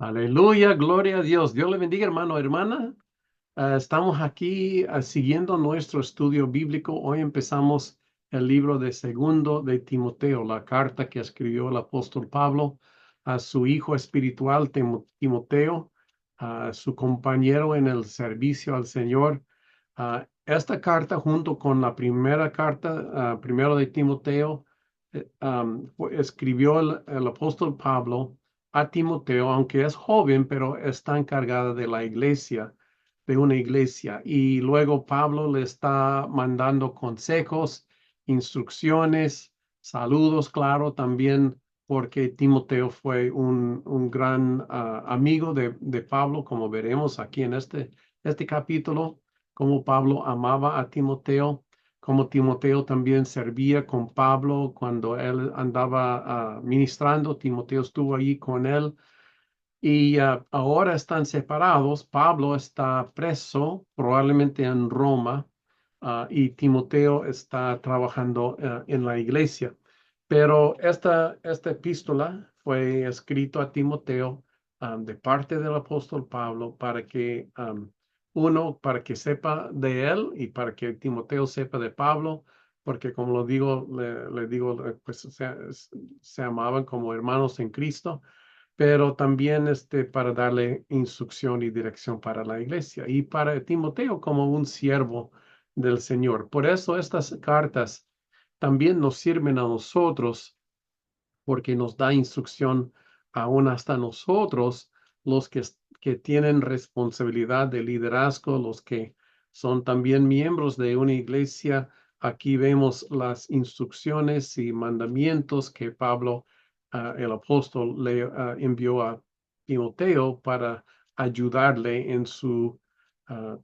Aleluya, gloria a Dios. Dios le bendiga, hermano, hermana. Estamos aquí siguiendo nuestro estudio bíblico. Hoy empezamos el libro de Segundo de Timoteo, la carta que escribió el apóstol Pablo a su hijo espiritual Timoteo, a su compañero en el servicio al Señor. Esta carta, junto con la primera carta, primero de Timoteo, escribió el apóstol Pablo a Timoteo, aunque es joven, pero está encargada de la iglesia, de una iglesia. Y luego Pablo le está mandando consejos, instrucciones, saludos, claro, también porque Timoteo fue un gran amigo de Pablo, como veremos aquí en este capítulo, cómo Pablo amaba a Timoteo, como Timoteo también servía con Pablo cuando él andaba ministrando. Timoteo estuvo allí con él y ahora están separados. Pablo está preso, probablemente en Roma, y Timoteo está trabajando en la iglesia. Pero esta epístola fue escrito a Timoteo de parte del apóstol Pablo para que para que sepa de él y para que Timoteo sepa de Pablo, porque como lo digo, le digo, pues se amaban como hermanos en Cristo, pero también para darle instrucción y dirección para la iglesia y para Timoteo como un siervo del Señor. Por eso estas cartas también nos sirven a nosotros porque nos da instrucción aún hasta nosotros, los que tienen responsabilidad de liderazgo, los que son también miembros de una iglesia. Aquí vemos las instrucciones y mandamientos que Pablo, el apóstol, le envió a Timoteo para ayudarle en su ah,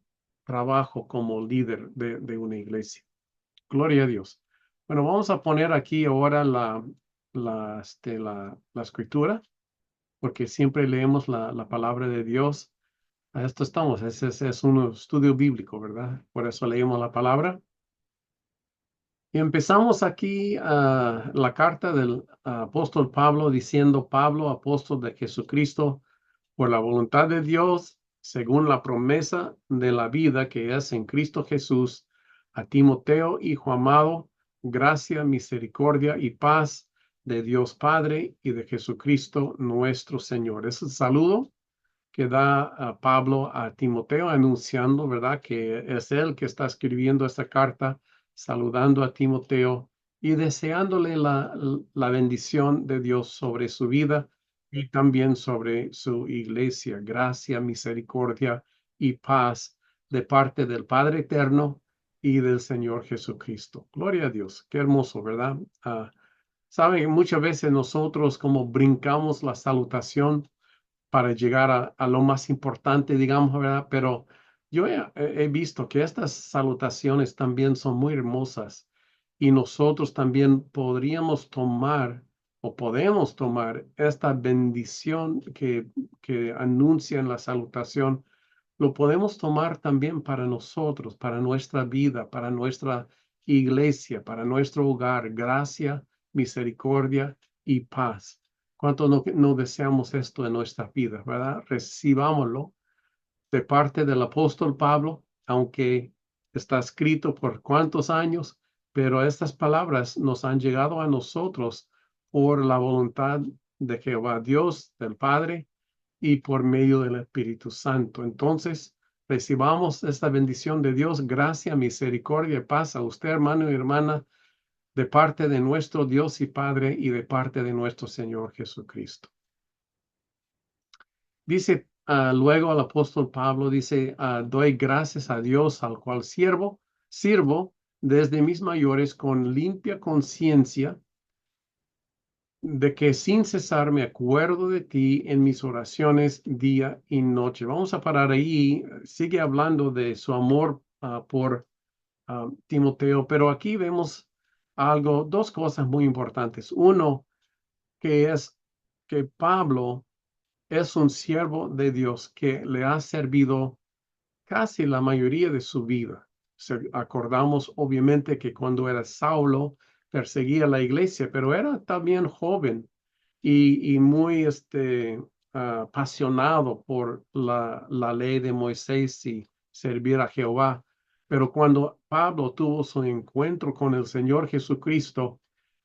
trabajo como líder de una iglesia. Gloria a Dios. Bueno, vamos a poner aquí ahora la escritura, porque siempre leemos la palabra de Dios. A esto estamos, es un estudio bíblico, ¿verdad? Por eso leemos la palabra. Y empezamos aquí la carta del apóstol Pablo diciendo: Pablo, apóstol de Jesucristo, por la voluntad de Dios, según la promesa de la vida que es en Cristo Jesús, a Timoteo, hijo amado, gracia, misericordia y paz de Dios Padre y de Jesucristo nuestro Señor. Es el saludo que da a Pablo a Timoteo, anunciando, ¿verdad?, que es él que está escribiendo esta carta, saludando a Timoteo y deseándole la bendición de Dios sobre su vida y también sobre su iglesia. Gracia, misericordia y paz de parte del Padre Eterno y del Señor Jesucristo. Gloria a Dios. Qué hermoso, ¿verdad? Saben, muchas veces nosotros como brincamos la salutación para llegar a lo más importante, digamos, ¿verdad? Pero yo he visto que estas salutaciones también son muy hermosas y nosotros también podríamos tomar o podemos tomar esta bendición que anuncia en la salutación, lo podemos tomar también para nosotros, para nuestra vida, para nuestra iglesia, para nuestro hogar. Gracia, misericordia y paz. ¿Cuánto no deseamos esto en nuestra vida, verdad? Recibámoslo de parte del apóstol Pablo, aunque está escrito por cuántos años, pero estas palabras nos han llegado a nosotros por la voluntad de Jehová, Dios, del Padre, y por medio del Espíritu Santo. Entonces, recibamos esta bendición de Dios, gracia, misericordia y paz a usted, hermano y hermana, de parte de nuestro Dios y Padre y de parte de nuestro Señor Jesucristo. Dice luego el apóstol Pablo, dice: doy gracias a Dios al cual sirvo desde mis mayores con limpia conciencia, de que sin cesar me acuerdo de ti en mis oraciones día y noche. Vamos a parar ahí. Sigue hablando de su amor por Timoteo, pero aquí vemos dos cosas muy importantes. Uno, que es que Pablo es un siervo de Dios que le ha servido casi la mayoría de su vida. Acordamos obviamente que cuando era Saulo perseguía la iglesia, pero era también joven y muy apasionado por la ley de Moisés y servir a Jehová. Pero cuando Pablo tuvo su encuentro con el Señor Jesucristo,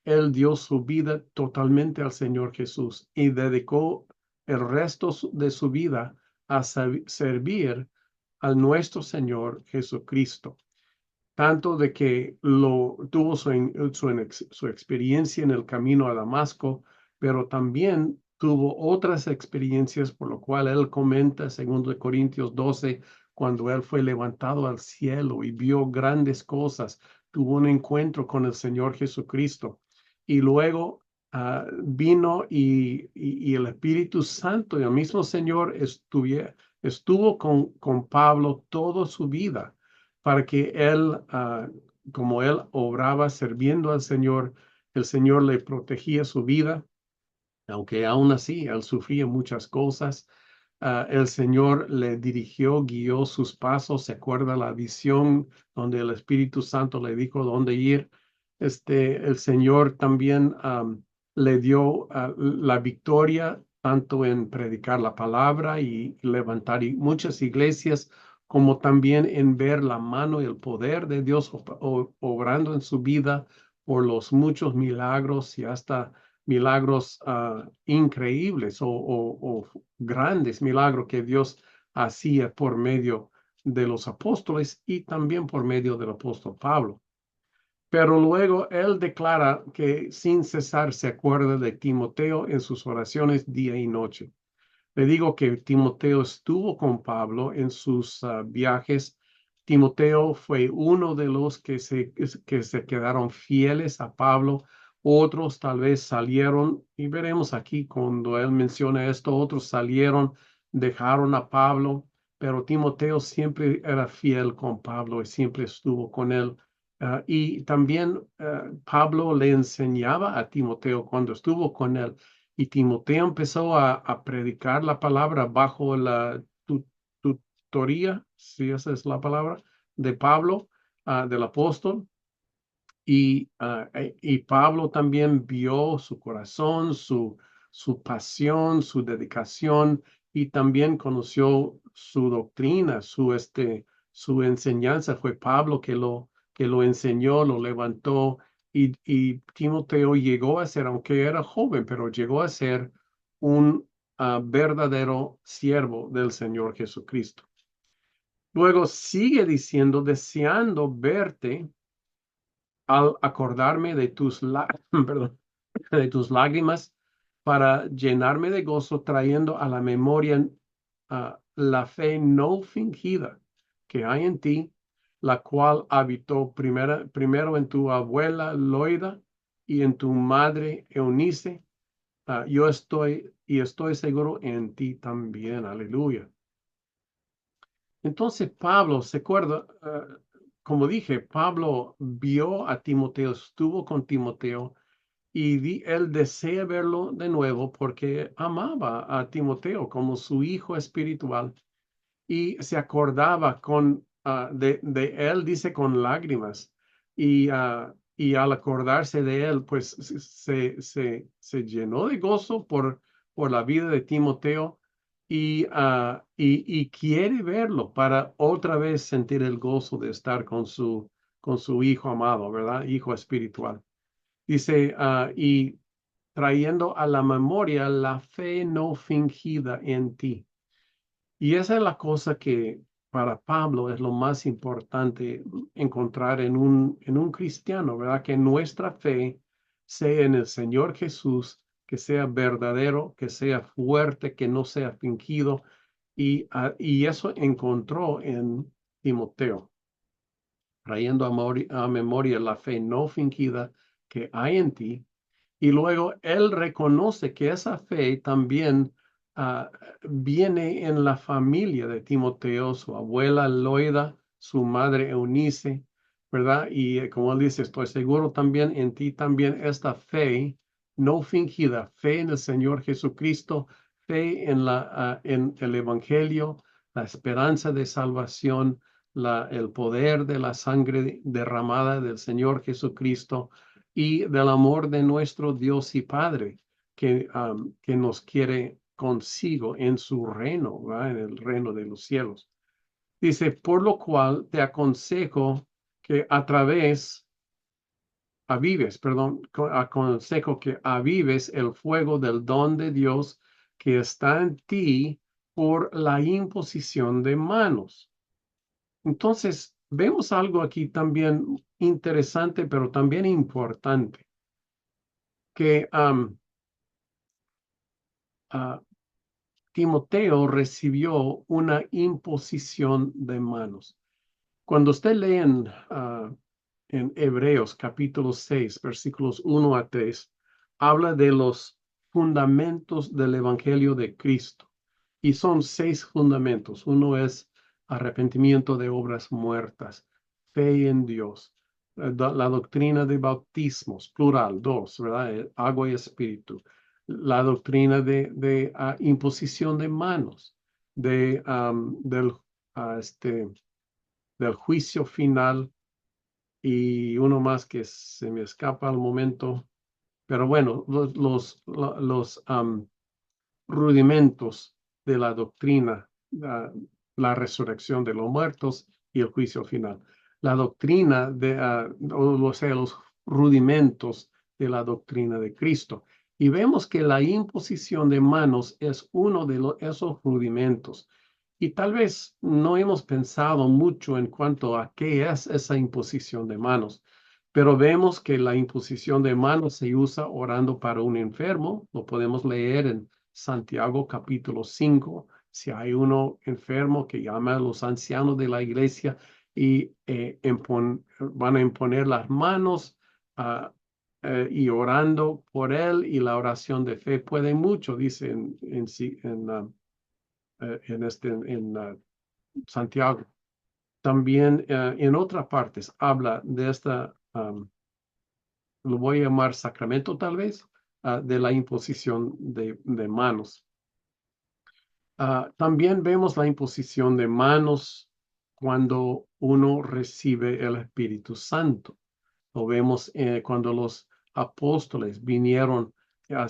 él dio su vida totalmente al Señor Jesús y dedicó el resto de su vida a servir al nuestro Señor Jesucristo. Tanto de que tuvo su experiencia en el camino a Damasco, pero también tuvo otras experiencias, por lo cual él comenta, segundo de Corintios 12, cuando él fue levantado al cielo y vio grandes cosas, tuvo un encuentro con el Señor Jesucristo. Y luego vino y el Espíritu Santo y el mismo Señor estuvo con Pablo toda su vida para que él, como él obraba sirviendo al Señor, el Señor le protegía su vida, aunque aún así él sufría muchas cosas. El Señor le dirigió, guió sus pasos. Se acuerda la visión donde el Espíritu Santo le dijo dónde ir. El Señor también le dio la victoria tanto en predicar la palabra y levantar muchas iglesias, como también en ver la mano y el poder de Dios obrando en su vida por los muchos milagros y hasta milagros increíbles o grandes milagros que Dios hacía por medio de los apóstoles y también por medio del apóstol Pablo. Pero luego él declara que sin cesar se acuerda de Timoteo en sus oraciones día y noche. Le digo que Timoteo estuvo con Pablo en sus viajes. Timoteo fue uno de los que se quedaron fieles a Pablo. Otros tal vez salieron, y veremos aquí cuando él menciona esto, otros salieron, dejaron a Pablo, pero Timoteo siempre era fiel con Pablo y siempre estuvo con él. Y también Pablo le enseñaba a Timoteo cuando estuvo con él. Y Timoteo empezó a predicar la palabra bajo la tutoría, si esa es la palabra, de Pablo, del apóstol. Y Pablo también vio su corazón, su pasión, su dedicación, y también conoció su doctrina, su enseñanza. Fue Pablo que lo enseñó, lo levantó, y Timoteo llegó a ser, aunque era joven, pero llegó a ser un verdadero siervo del Señor Jesucristo. Luego sigue diciendo, deseando verte al acordarme de perdón, de tus lágrimas, para llenarme de gozo, trayendo a la memoria la fe no fingida que hay en ti, la cual habitó primero en tu abuela Loida y en tu madre Eunice. Yo estoy seguro en ti también. Aleluya. Entonces Pablo, ¿se acuerda? Como dije, Pablo vio a Timoteo, estuvo con Timoteo, y él desea verlo de nuevo porque amaba a Timoteo como su hijo espiritual y se acordaba de él, dice, con lágrimas. Y al acordarse de él, pues se llenó de gozo por la vida de Timoteo y quiere verlo para otra vez sentir el gozo de estar con su hijo amado, ¿verdad? Hijo espiritual. Dice, y trayendo a la memoria la fe no fingida en ti. Y esa es la cosa que para Pablo es lo más importante encontrar en un cristiano, ¿verdad? Que nuestra fe sea en el Señor Jesús, que sea verdadero, que sea fuerte, que no sea fingido. Y eso encontró en Timoteo, trayendo a memoria la fe no fingida que hay en ti. Y luego él reconoce que esa fe también viene en la familia de Timoteo, su abuela Loida, su madre Eunice, ¿verdad? Y como él dice, estoy seguro también en ti también esta fe no fingida, fe en el Señor Jesucristo, fe en el Evangelio, la esperanza de salvación, el poder de la sangre derramada del Señor Jesucristo y del amor de nuestro Dios y Padre que nos quiere consigo en su reino, ¿verdad? En el reino de los cielos. Dice, por lo cual te aconsejo que aconsejo que avives el fuego del don de Dios que está en ti por la imposición de manos. Entonces, vemos algo aquí también interesante, pero también importante, que Timoteo recibió una imposición de manos. Cuando usted lee en Hebreos capítulo 6, versículos 1 a 3, habla de los fundamentos del Evangelio de Cristo. Y son 6 fundamentos. Uno es arrepentimiento de obras muertas, fe en Dios, la doctrina de bautismos, plural, 2, ¿verdad? Agua y espíritu. La doctrina de imposición de manos, de, del, del juicio final y uno más que se me escapa al momento. Pero bueno, los rudimentos de la doctrina, la resurrección de los muertos y el juicio final. La doctrina o sea, los rudimentos de la doctrina de Cristo. Y vemos que la imposición de manos es uno de esos rudimentos. Y tal vez no hemos pensado mucho en cuanto a qué es esa imposición de manos, pero vemos que la imposición de manos se usa orando para un enfermo. Lo podemos leer en Santiago capítulo 5. Si hay uno enfermo que llama a los ancianos de la iglesia y van a imponer las manos y orando por él, y la oración de fe puede mucho, dice en Santiago. También en otras partes habla de esta, lo voy a llamar sacramento tal vez, de la imposición de manos. También vemos la imposición de manos cuando uno recibe el Espíritu Santo. Lo vemos cuando los apóstoles vinieron a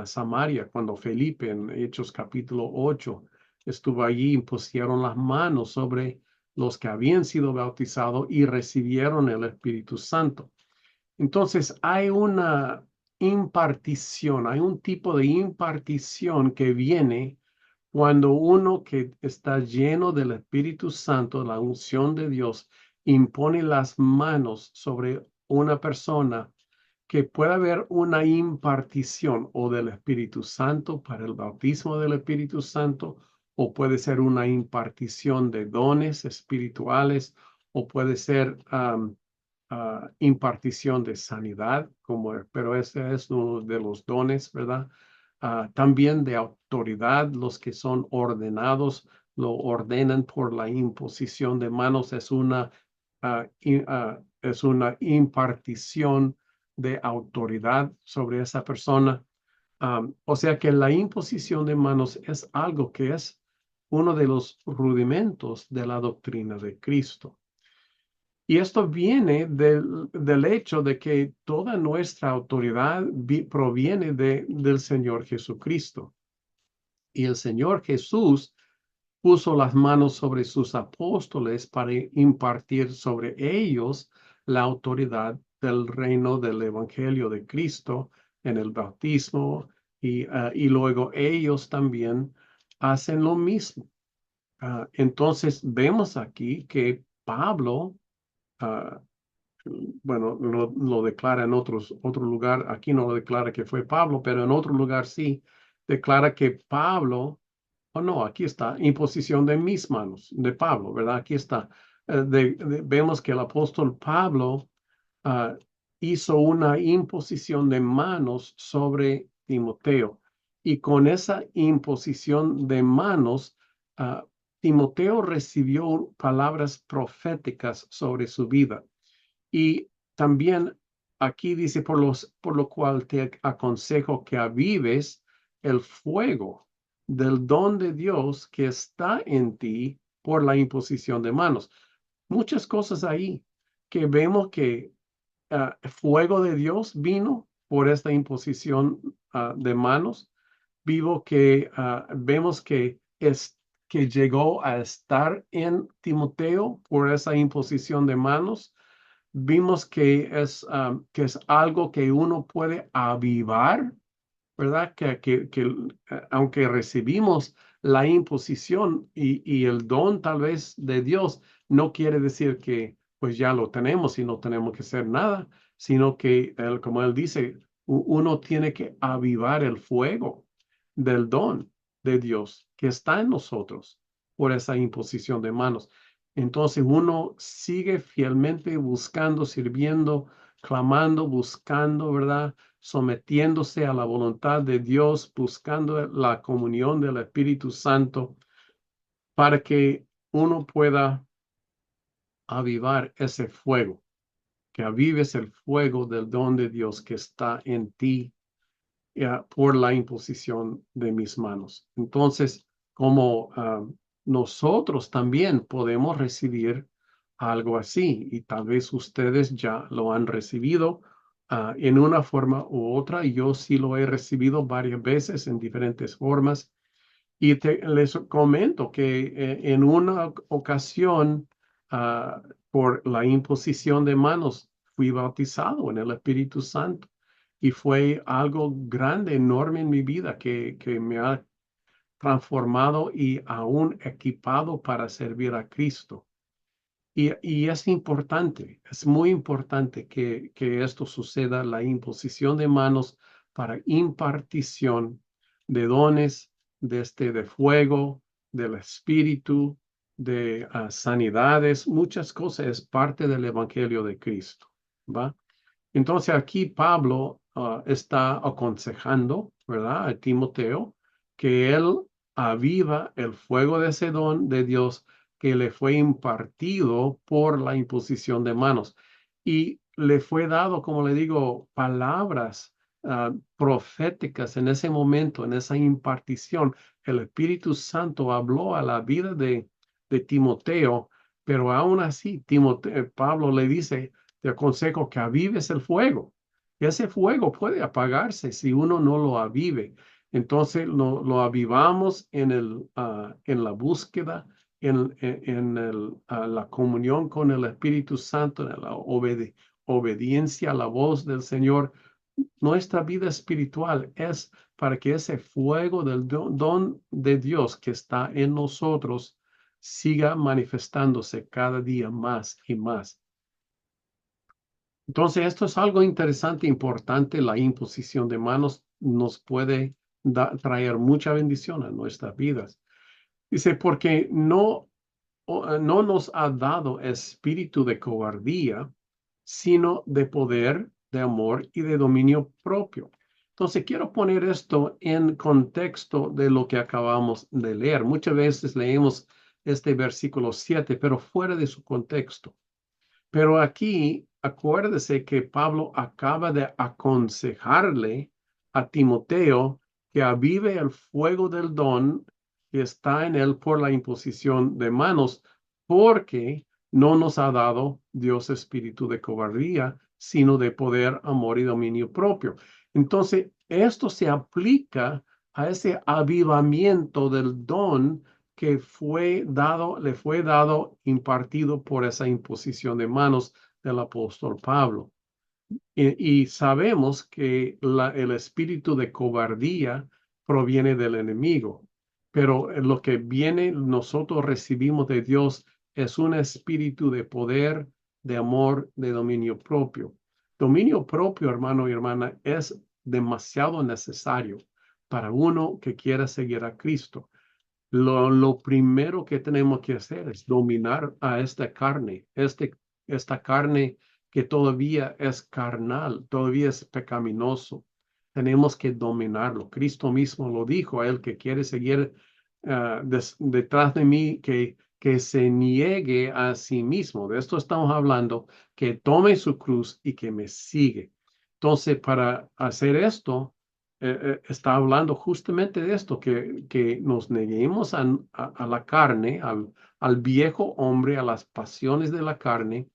Samaria, cuando Felipe en Hechos capítulo 8 estuvo allí, impusieron las manos sobre los que habían sido bautizados y recibieron el Espíritu Santo. Entonces hay una impartición, hay un tipo de impartición que viene cuando uno que está lleno del Espíritu Santo, la unción de Dios, impone las manos sobre una persona, que pueda haber una impartición o del Espíritu Santo para el bautismo del Espíritu Santo, o puede ser una impartición de dones espirituales, o puede ser impartición de sanidad, pero ese es uno de los dones, ¿verdad? También de autoridad, los que son ordenados lo ordenan por la imposición de manos. Es una impartición de autoridad sobre esa persona. O sea que la imposición de manos es algo que es uno de los rudimentos de la doctrina de Cristo. Y esto viene del hecho de que toda nuestra autoridad proviene del Señor Jesucristo. Y el Señor Jesús puso las manos sobre sus apóstoles para impartir sobre ellos la autoridad del reino del Evangelio de Cristo en el bautismo, y luego ellos también hacen lo mismo. Entonces vemos aquí que Pablo, uh, bueno, lo declara en otro lugar. Aquí no lo declara que fue Pablo, pero en otro lugar sí declara que Pablo, no, aquí está, imposición de mis manos, de Pablo, ¿verdad? Aquí está. Vemos que el apóstol Pablo uh, hizo una imposición de manos sobre Timoteo, y con esa imposición de manos, Timoteo recibió palabras proféticas sobre su vida. Y también aquí dice, por lo cual te aconsejo que avives el fuego del don de Dios que está en ti por la imposición de manos. Muchas cosas ahí que vemos que fuego de Dios vino por esta imposición de manos. vivo que vemos que llegó a estar en Timoteo por esa imposición de manos. Vimos que es algo que uno puede avivar, ¿verdad? Aunque recibimos la imposición y el don tal vez de Dios, no quiere decir que pues ya lo tenemos y no tenemos que hacer nada, sino que, como él dice, uno tiene que avivar el fuego del don de Dios que está en nosotros por esa imposición de manos. Entonces uno sigue fielmente buscando, sirviendo, clamando, buscando, ¿verdad? Sometiéndose a la voluntad de Dios, buscando la comunión del Espíritu Santo para que uno pueda avivar ese fuego, que avives el fuego del don de Dios que está en ti por la imposición de mis manos. Entonces, como nosotros también podemos recibir algo así, y tal vez ustedes ya lo han recibido en una forma u otra, y yo sí lo he recibido varias veces en diferentes formas. Y les comento que en una ocasión, por la imposición de manos, fui bautizado en el Espíritu Santo y fue algo grande, enorme en mi vida que me ha transformado y aún equipado para servir a Cristo. Y es importante, es muy importante que esto suceda, la imposición de manos para impartición de dones de fuego, del espíritu, de sanidades, muchas cosas, es parte del Evangelio de Cristo, ¿va? Entonces aquí Pablo está aconsejando, ¿verdad? A Timoteo que él aviva el fuego de ese don de Dios que le fue impartido por la imposición de manos. Y le fue dado, como le digo, palabras proféticas en ese momento, en esa impartición. El Espíritu Santo habló a la vida de Timoteo, pero aún así, Pablo le dice, te aconsejo que avives el fuego. Ese fuego puede apagarse si uno no lo avive. Entonces lo avivamos en la búsqueda, la comunión con el Espíritu Santo, en la obediencia a la voz del Señor. Nuestra vida espiritual es para que ese fuego del don de Dios que está en nosotros siga manifestándose cada día más y más. Entonces, esto es algo interesante, importante. La imposición de manos nos puede traer mucha bendición a nuestras vidas. Dice, porque no nos ha dado espíritu de cobardía, sino de poder, de amor y de dominio propio. Entonces, quiero poner esto en contexto de lo que acabamos de leer. Muchas veces leemos este versículo 7, pero fuera de su contexto. Pero aquí, acuérdese que Pablo acaba de aconsejarle a Timoteo que avive el fuego del don que está en él por la imposición de manos, porque no nos ha dado Dios espíritu de cobardía, sino de poder, amor y dominio propio. Entonces, esto se aplica a ese avivamiento del don que le fue dado, impartido por esa imposición de manos del apóstol Pablo. Y sabemos que el espíritu de cobardía proviene del enemigo, pero lo que nosotros recibimos de Dios es un espíritu de poder, de amor, de dominio propio. Dominio propio, hermano y hermana, es demasiado necesario para uno que quiera seguir a Cristo. Lo primero que tenemos que hacer es dominar a esta carne, esta carne que todavía es carnal, todavía es pecaminoso. Tenemos que dominarlo. Cristo mismo lo dijo a él que quiere seguir detrás de mí, que se niegue a sí mismo. De esto estamos hablando, que tome su cruz y que me sigue. Entonces, para hacer esto, está hablando justamente de esto, que nos neguemos a la carne, al viejo hombre, a las pasiones de la carne,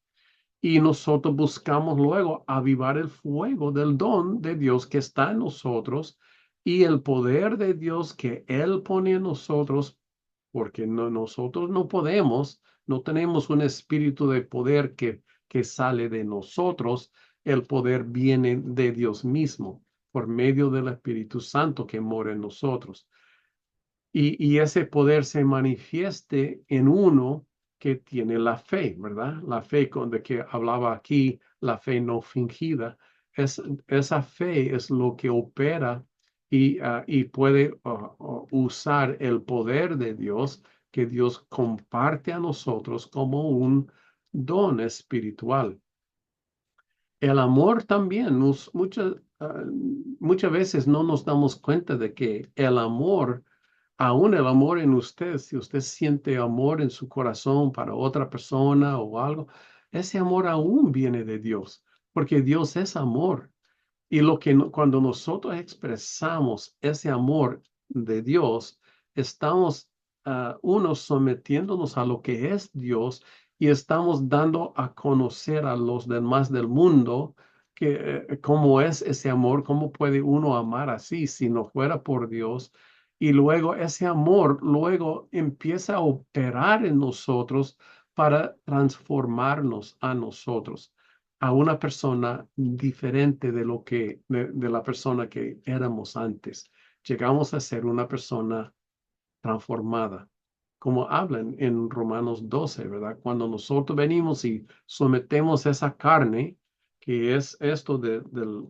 y nosotros buscamos luego avivar el fuego del don de Dios que está en nosotros y el poder de Dios que Él pone en nosotros, porque nosotros no podemos, no tenemos un espíritu de poder que sale de nosotros, el poder viene de Dios mismo por medio del Espíritu Santo que mora en nosotros. Y ese poder se manifieste en uno que tiene la fe, ¿verdad? La fe de que hablaba aquí, la fe no fingida. Esa fe es lo que opera y puede usar el poder de Dios que Dios comparte a nosotros como un don espiritual. El amor también, muchas veces no nos damos cuenta de que el amor, aún el amor en usted, si usted siente amor en su corazón para otra persona o algo, ese amor aún viene de Dios, porque Dios es amor. Y cuando nosotros expresamos ese amor de Dios, estamos unos sometiéndonos a lo que es Dios y estamos dando a conocer a los demás del mundo cómo es ese amor, cómo puede uno amar así si no fuera por Dios. Y luego ese amor luego empieza a operar en nosotros para transformarnos a nosotros a una persona diferente de la persona que éramos antes. Llegamos a ser una persona transformada, como hablan en Romanos 12, ¿verdad? Cuando nosotros venimos y sometemos esa carne, que es esto del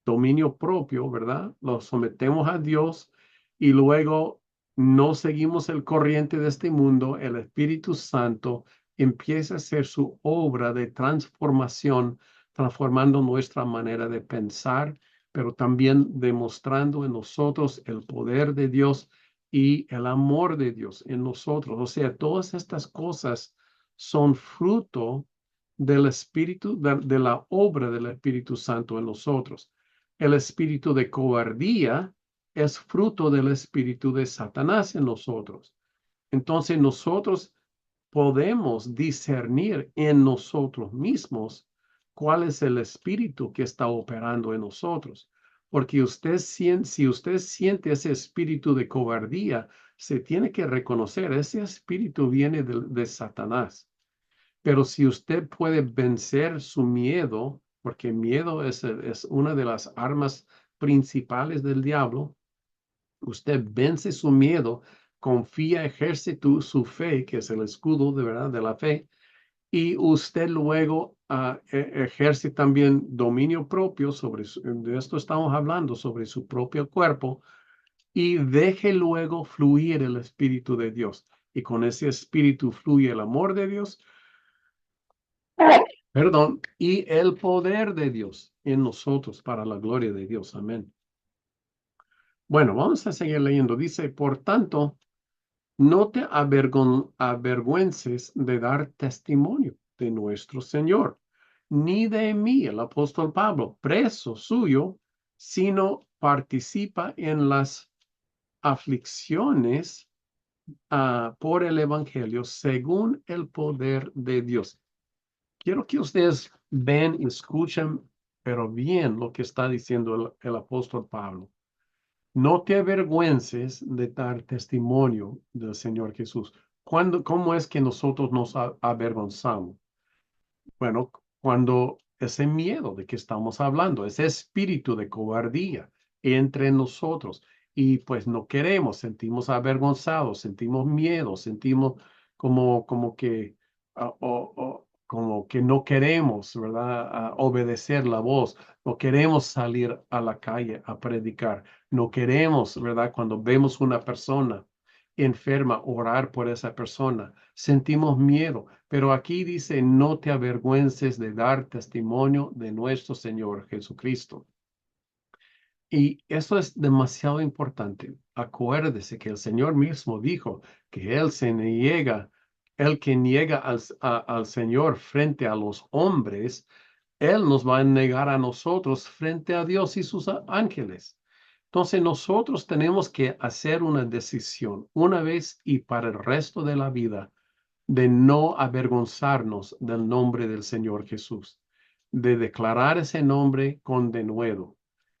dominio propio, ¿verdad? Lo sometemos a Dios y luego no seguimos el corriente de este mundo, el Espíritu Santo empieza a hacer su obra de transformación, transformando nuestra manera de pensar, pero también demostrando en nosotros el poder de Dios y el amor de Dios en nosotros. O sea, todas estas cosas son fruto del Espíritu, de la obra del Espíritu Santo en nosotros. El espíritu de cobardía es fruto del espíritu de Satanás en nosotros. Entonces nosotros podemos discernir en nosotros mismos cuál es el espíritu que está operando en nosotros. Porque si usted siente ese espíritu de cobardía, se tiene que reconocer, ese espíritu viene de Satanás. Pero si usted puede vencer su miedo, porque miedo es una de las armas principales del diablo, usted vence su miedo, confía, ejerce su fe, que es el escudo de verdad de la fe, y usted luego ejerce también dominio propio de esto estamos hablando, sobre su propio cuerpo, y deje luego fluir el Espíritu de Dios. Y con ese Espíritu fluye el amor de Dios, perdón, y el poder de Dios en nosotros para la gloria de Dios. Amén. Bueno, vamos a seguir leyendo. Dice, por tanto, no te avergüences de dar testimonio de nuestro Señor, ni de mí, el apóstol Pablo, preso suyo, sino participa en las aflicciones por el Evangelio según el poder de Dios. Quiero que ustedes ven y escuchen, pero bien lo que está diciendo el apóstol Pablo. No te avergüences de dar testimonio del Señor Jesús. ¿Cómo es que nosotros nos avergonzamos? Bueno, cuando ese miedo de que estamos hablando, ese espíritu de cobardía entre nosotros y pues no queremos, sentimos avergonzados, sentimos miedo, sentimos como que, como que no queremos, ¿verdad? Obedecer la voz, no queremos salir a la calle a predicar, no queremos, ¿verdad? Cuando vemos una persona enferma, orar por esa persona, sentimos miedo. Pero aquí dice, no te avergüences de dar testimonio de nuestro Señor Jesucristo. Y eso es demasiado importante. Acuérdese que el Señor mismo dijo que Él se niega, el que niega al Señor frente a los hombres, Él nos va a negar a nosotros frente a Dios y sus ángeles. Entonces nosotros tenemos que hacer una decisión una vez y para el resto de la vida de no avergonzarnos del nombre del Señor Jesús, de declarar ese nombre con denuedo,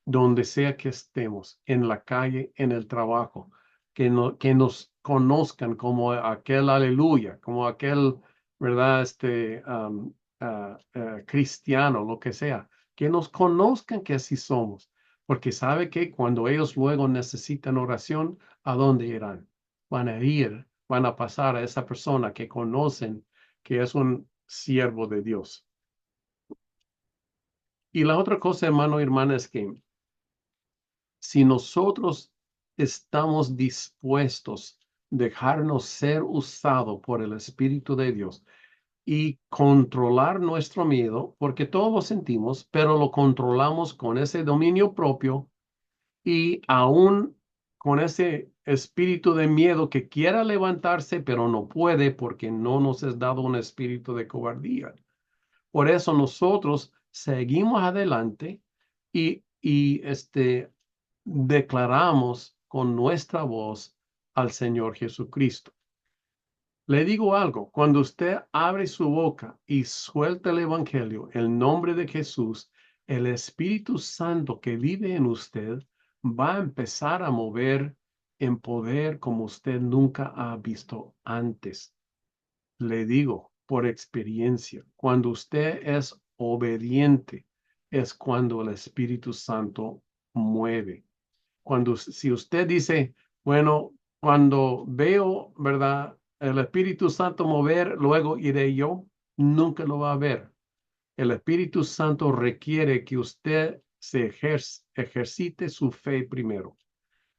donde sea que estemos, en la calle, en el trabajo, que nos conozcan como aquel aleluya, como aquel, ¿verdad? Cristiano, lo que sea, que nos conozcan que así somos, porque sabe que cuando ellos luego necesitan oración, ¿a dónde irán? Van a ir, van a pasar a esa persona que conocen que es un siervo de Dios. Y la otra cosa, hermano y hermana, es que si nosotros estamos dispuestos a dejarnos ser usado por el Espíritu de Dios y controlar nuestro miedo, porque todos lo sentimos, pero lo controlamos con ese dominio propio y aún con ese espíritu de miedo que quiera levantarse, pero no puede porque no nos es dado un espíritu de cobardía. Por eso nosotros seguimos adelante y declaramos con nuestra voz al Señor Jesucristo. Le digo algo, cuando usted abre su boca y suelta el Evangelio, el nombre de Jesús, el Espíritu Santo que vive en usted va a empezar a mover en poder como usted nunca ha visto antes. Le digo por experiencia, cuando usted es obediente, es cuando el Espíritu Santo mueve. Si usted dice, bueno, cuando veo, ¿verdad? El Espíritu Santo mover, luego iré yo, nunca lo va a ver. El Espíritu Santo requiere que usted ejercite su fe primero.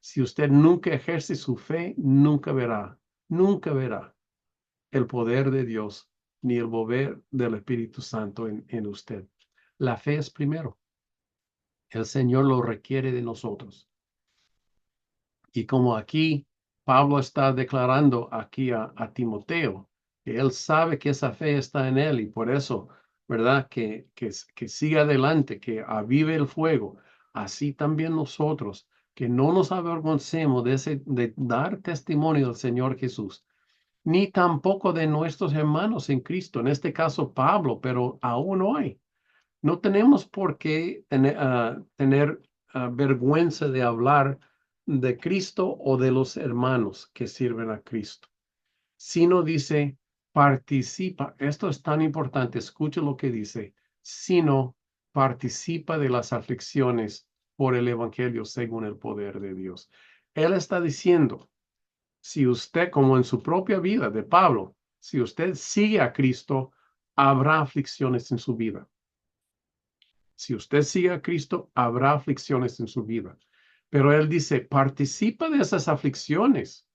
Si usted nunca ejerce su fe, nunca verá el poder de Dios ni el mover del Espíritu Santo en usted. La fe es primero. El Señor lo requiere de nosotros. Y como aquí Pablo está declarando aquí a Timoteo, que él sabe que esa fe está en él y por eso, ¿verdad? Que siga adelante, que avive el fuego. Así también nosotros, que no nos avergoncemos de dar testimonio del Señor Jesús, ni tampoco de nuestros hermanos en Cristo, en este caso Pablo, pero aún hoy. No tenemos por qué tener vergüenza de hablar de Cristo o de los hermanos que sirven a Cristo, sino dice, participa, esto es tan importante, escucha lo que dice, sino participa de las aflicciones por el Evangelio según el poder de Dios. Él está diciendo, si usted, como en su propia vida de Pablo, si usted sigue a Cristo, habrá aflicciones en su vida. Si usted sigue a Cristo, habrá aflicciones en su vida. Pero él dice, participa de esas aflicciones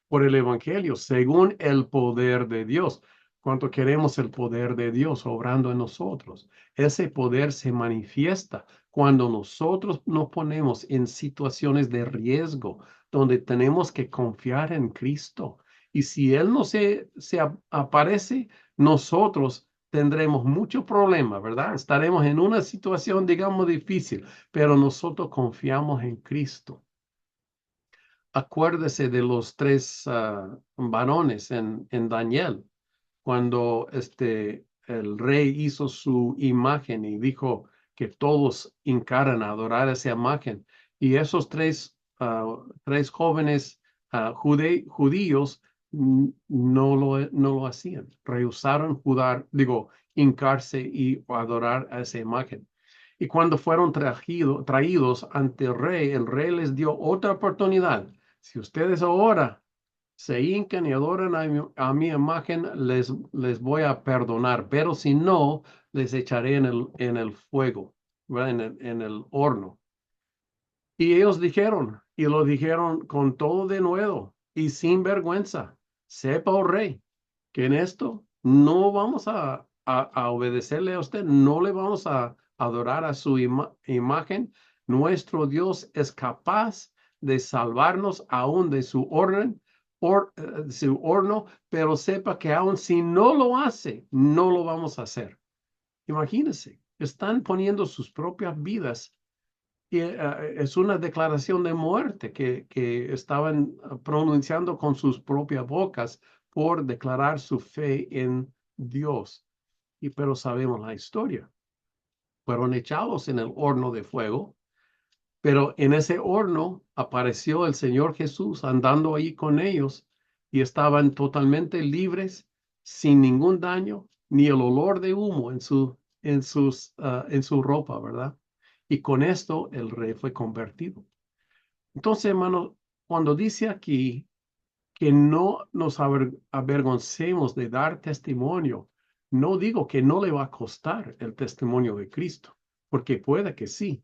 por el Evangelio, según el poder de Dios. Cuánto queremos el poder de Dios obrando en nosotros. Ese poder se manifiesta cuando nosotros nos ponemos en situaciones de riesgo, donde tenemos que confiar en Cristo. Y si Él no se aparece, nosotros tendremos mucho problema, ¿verdad? Estaremos en una situación, digamos, difícil, pero nosotros confiamos en Cristo. Acuérdese de los tres varones en Daniel, cuando el rey hizo su imagen y dijo que todos hincaran a adorar esa imagen. Y esos tres jóvenes judíos no lo hacían. Rehusaron hincarse y adorar a esa imagen. Y cuando fueron traídos ante el rey les dio otra oportunidad. Si ustedes ahora se hincan y adoran a mi imagen, les voy a perdonar, pero si no, les echaré en el fuego, ¿verdad? En el horno. Y ellos dijeron, y lo dijeron con todo de nuevo y sin vergüenza, sepa, oh rey, que en esto no vamos a obedecerle a usted, no le vamos a adorar a su imagen. Nuestro Dios es capaz de salvarnos aún de su horno, pero sepa que aún si no lo hace, no lo vamos a hacer. Imagínense, están poniendo sus propias vidas y es una declaración de muerte que estaban pronunciando con sus propias bocas por declarar su fe en Dios. Pero sabemos la historia. Fueron echados en el horno de fuego Pero en ese horno apareció el Señor Jesús andando ahí con ellos y estaban totalmente libres, sin ningún daño, ni el olor de humo en su ropa, ¿verdad? Y con esto el rey fue convertido. Entonces, hermano, cuando dice aquí que no nos avergoncemos de dar testimonio, no digo que no le va a costar el testimonio de Cristo, porque puede que sí,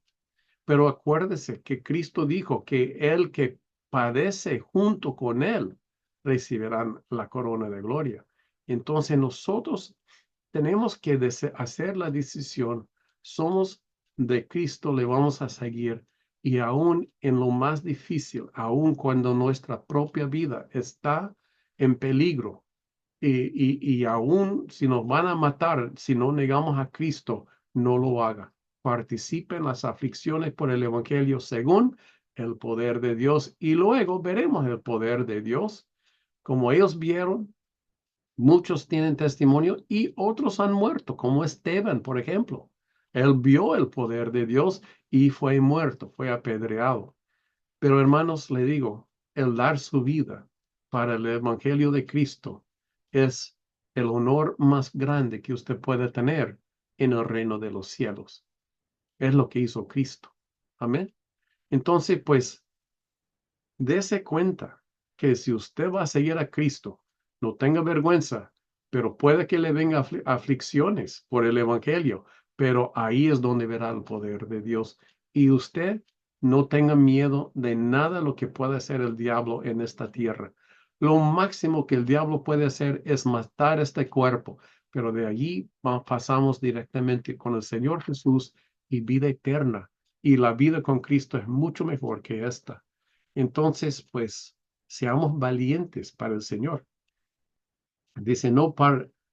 pero acuérdese que Cristo dijo que el que padece junto con él recibirán la corona de gloria. Entonces nosotros tenemos que hacer la decisión, somos de Cristo, le vamos a seguir y aún en lo más difícil, aún cuando nuestra propia vida está en peligro y aún si nos van a matar, si no negamos a Cristo, no lo haga. Participe en las aflicciones por el Evangelio según el poder de Dios y luego veremos el poder de Dios. Como ellos vieron, muchos tienen testimonio y otros han muerto, como Esteban, por ejemplo. Él vio el poder de Dios y fue muerto, fue apedreado. Pero hermanos, le digo, el dar su vida para el Evangelio de Cristo es el honor más grande que usted puede tener en el reino de los cielos. Es lo que hizo Cristo. Amén. Entonces, pues, dese cuenta que si usted va a seguir a Cristo, no tenga vergüenza, pero puede que le venga aflicciones por el Evangelio, pero ahí es donde verá el poder de Dios. Y usted no tenga miedo de nada lo que pueda hacer el diablo en esta tierra. Lo máximo que el diablo puede hacer es matar este cuerpo, pero de allí pasamos directamente con el Señor Jesús y vida eterna. Y la vida con Cristo es mucho mejor que esta. Entonces, pues, seamos valientes para el Señor. Dice,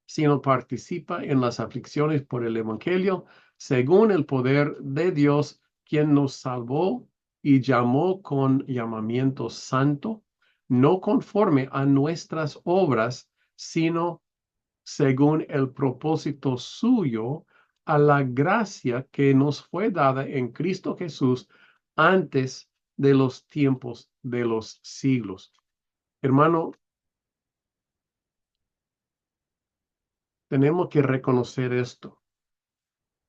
sino participa en las aflicciones por el Evangelio, según el poder de Dios, quien nos salvó y llamó con llamamiento santo, no conforme a nuestras obras, sino según el propósito suyo, a la gracia que nos fue dada en Cristo Jesús antes de los tiempos de los siglos. Hermano, tenemos que reconocer esto.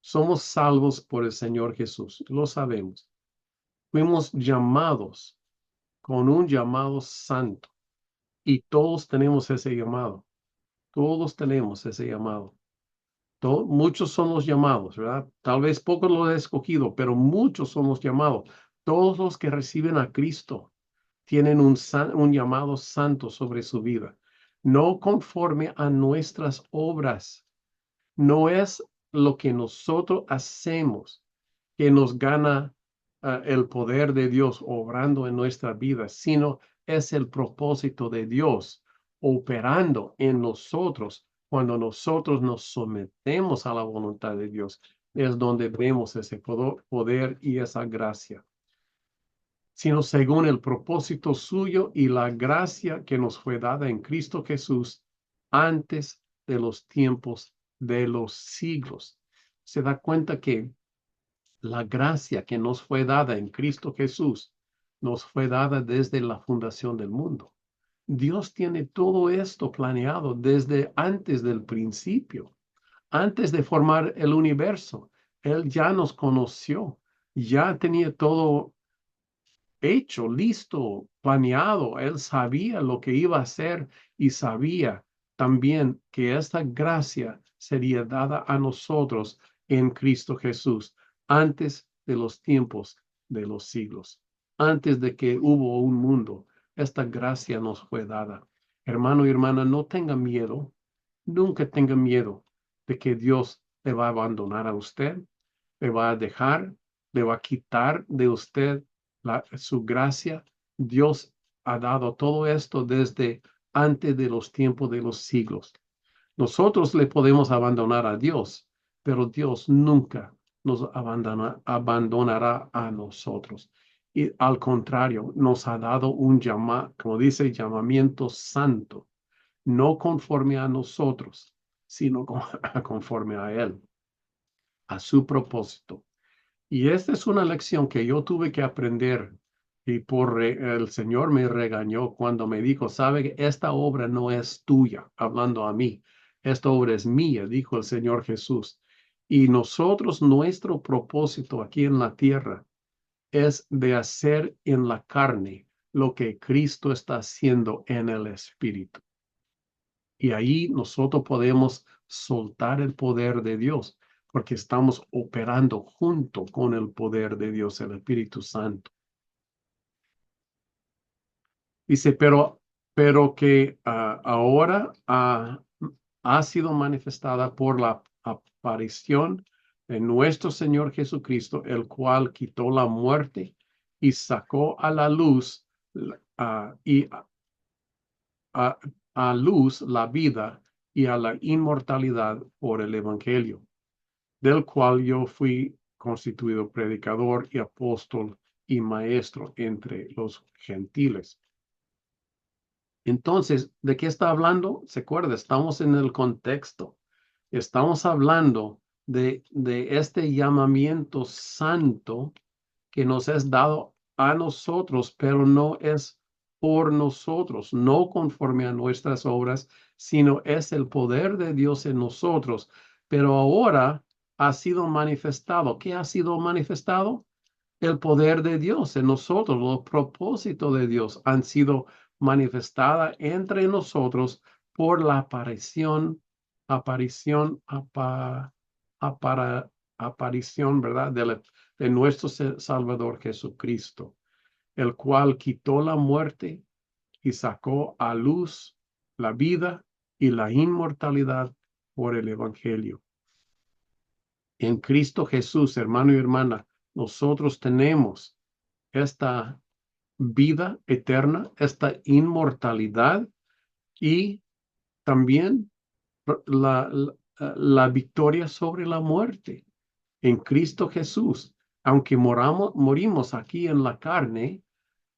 Somos salvos por el Señor Jesús, lo sabemos. Fuimos llamados con un llamado santo y todos tenemos ese llamado. Todos tenemos ese llamado. Muchos son los llamados, ¿verdad? Tal vez pocos los he escogido, pero muchos son los llamados. Todos los que reciben a Cristo tienen un llamado santo sobre su vida, no conforme a nuestras obras. No es lo que nosotros hacemos que nos gana el poder de Dios obrando en nuestra vida, sino es el propósito de Dios operando en nosotros cuando nosotros nos sometemos a la voluntad de Dios. Es donde vemos ese poder y esa gracia, sino según el propósito suyo y la gracia que nos fue dada en Cristo Jesús antes de los tiempos de los siglos. Se da cuenta que la gracia que nos fue dada en Cristo Jesús nos fue dada desde la fundación del mundo. Dios tiene todo esto planeado desde antes del principio, antes de formar el universo. Él ya nos conoció, ya tenía todo hecho, listo, planeado. Él sabía lo que iba a hacer y sabía también que esta gracia sería dada a nosotros en Cristo Jesús antes de los tiempos de los siglos. Antes de que hubo un mundo, esta gracia nos fue dada. Hermano y hermana, no tenga miedo, nunca tenga miedo de que Dios le va a abandonar a usted, le va a dejar, le va a quitar de usted su gracia. Dios ha dado todo esto desde antes de los tiempos de los siglos. Nosotros le podemos abandonar a Dios, pero Dios nunca nos abandonará a nosotros. Y al contrario, nos ha dado un llamado, como dice, llamamiento santo, no conforme a nosotros, sino conforme a Él, a su propósito. Y esta es una lección que yo tuve que aprender y el Señor me regañó cuando me dijo, sabe que esta obra no es tuya, hablando a mí, esta obra es mía, dijo el Señor Jesús. Y nosotros, nuestro propósito aquí en la tierra es de hacer en la carne lo que Cristo está haciendo en el Espíritu. Y ahí nosotros podemos soltar el poder de Dios, porque estamos operando junto con el poder de Dios, el Espíritu Santo. Dice, pero que ahora ha sido manifestada por la aparición de nuestro Señor Jesucristo, el cual quitó la muerte y sacó a la luz y a, a luz la vida y a la inmortalidad por el Evangelio, del cual yo fui constituido predicador y apóstol y maestro entre los gentiles. Entonces, ¿de qué está hablando? Se acuerda, estamos en el contexto. Estamos hablando de este llamamiento santo que nos es dado a nosotros, pero no es por nosotros, no conforme a nuestras obras, sino es el poder de Dios en nosotros. Pero ahora ha sido manifestado. ¿Qué ha sido manifestado? El poder de Dios en nosotros, los propósitos de Dios han sido manifestadas entre nosotros por la apa- apara- aparición, ¿verdad? De nuestro Salvador Jesucristo, el cual quitó la muerte y sacó a luz la vida y la inmortalidad por el Evangelio. En Cristo Jesús, hermano y hermana, nosotros tenemos esta vida eterna, esta inmortalidad y también la, la victoria sobre la muerte en Cristo Jesús. Aunque morimos aquí en la carne,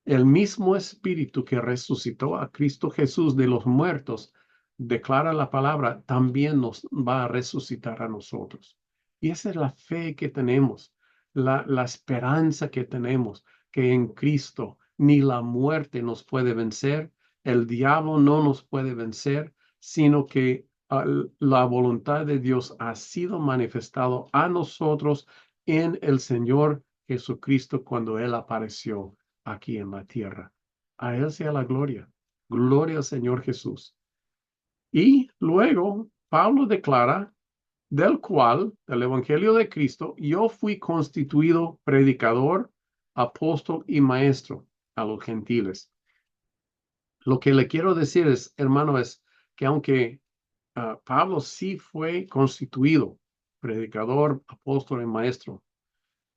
el mismo Espíritu que resucitó a Cristo Jesús de los muertos, declara la palabra, también nos va a resucitar a nosotros. Y esa es la fe que tenemos, la esperanza que tenemos, que en Cristo ni la muerte nos puede vencer, el diablo no nos puede vencer, sino que la voluntad de Dios ha sido manifestado a nosotros en el Señor Jesucristo cuando Él apareció aquí en la tierra. A Él sea la gloria. Gloria al Señor Jesús. Y luego Pablo declara, del Evangelio de Cristo, yo fui constituido predicador, apóstol y maestro a los gentiles. Lo que le quiero decir es, hermano, es que aunque Pablo sí fue constituido predicador, apóstol y maestro,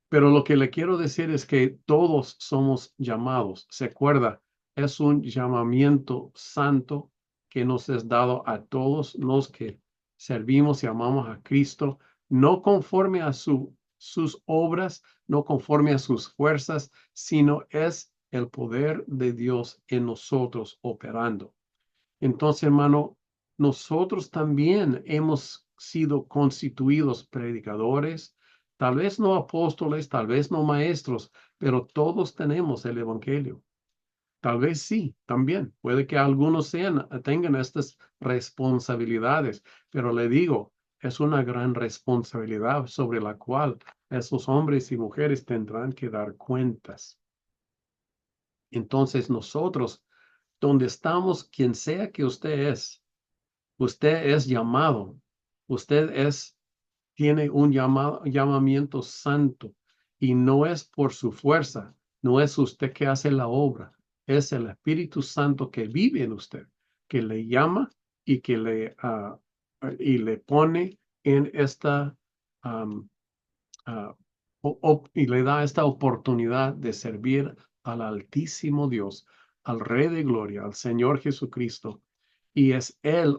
pero lo que le quiero decir es que todos somos llamados. Se acuerda, es un llamamiento santo que nos es dado a todos los que servimos y amamos a Cristo, no conforme a sus obras, no conforme a sus fuerzas, sino es el poder de Dios en nosotros operando. Entonces, hermano, nosotros también hemos sido constituidos predicadores, tal vez no apóstoles, tal vez no maestros, pero todos tenemos el Evangelio. Tal vez sí, también. Puede que algunos tengan estas responsabilidades, pero le digo, es una gran responsabilidad sobre la cual esos hombres y mujeres tendrán que dar cuentas. Entonces, nosotros, donde estamos, quien sea que usted es llamado, usted tiene un llamamiento santo y no es por su fuerza, no es usted que hace la obra, es el Espíritu Santo que vive en usted, que le llama y que le pone en esta um, ah, y le da esta oportunidad de servir al Altísimo Dios, al Rey de Gloria, al Señor Jesucristo. Y es Él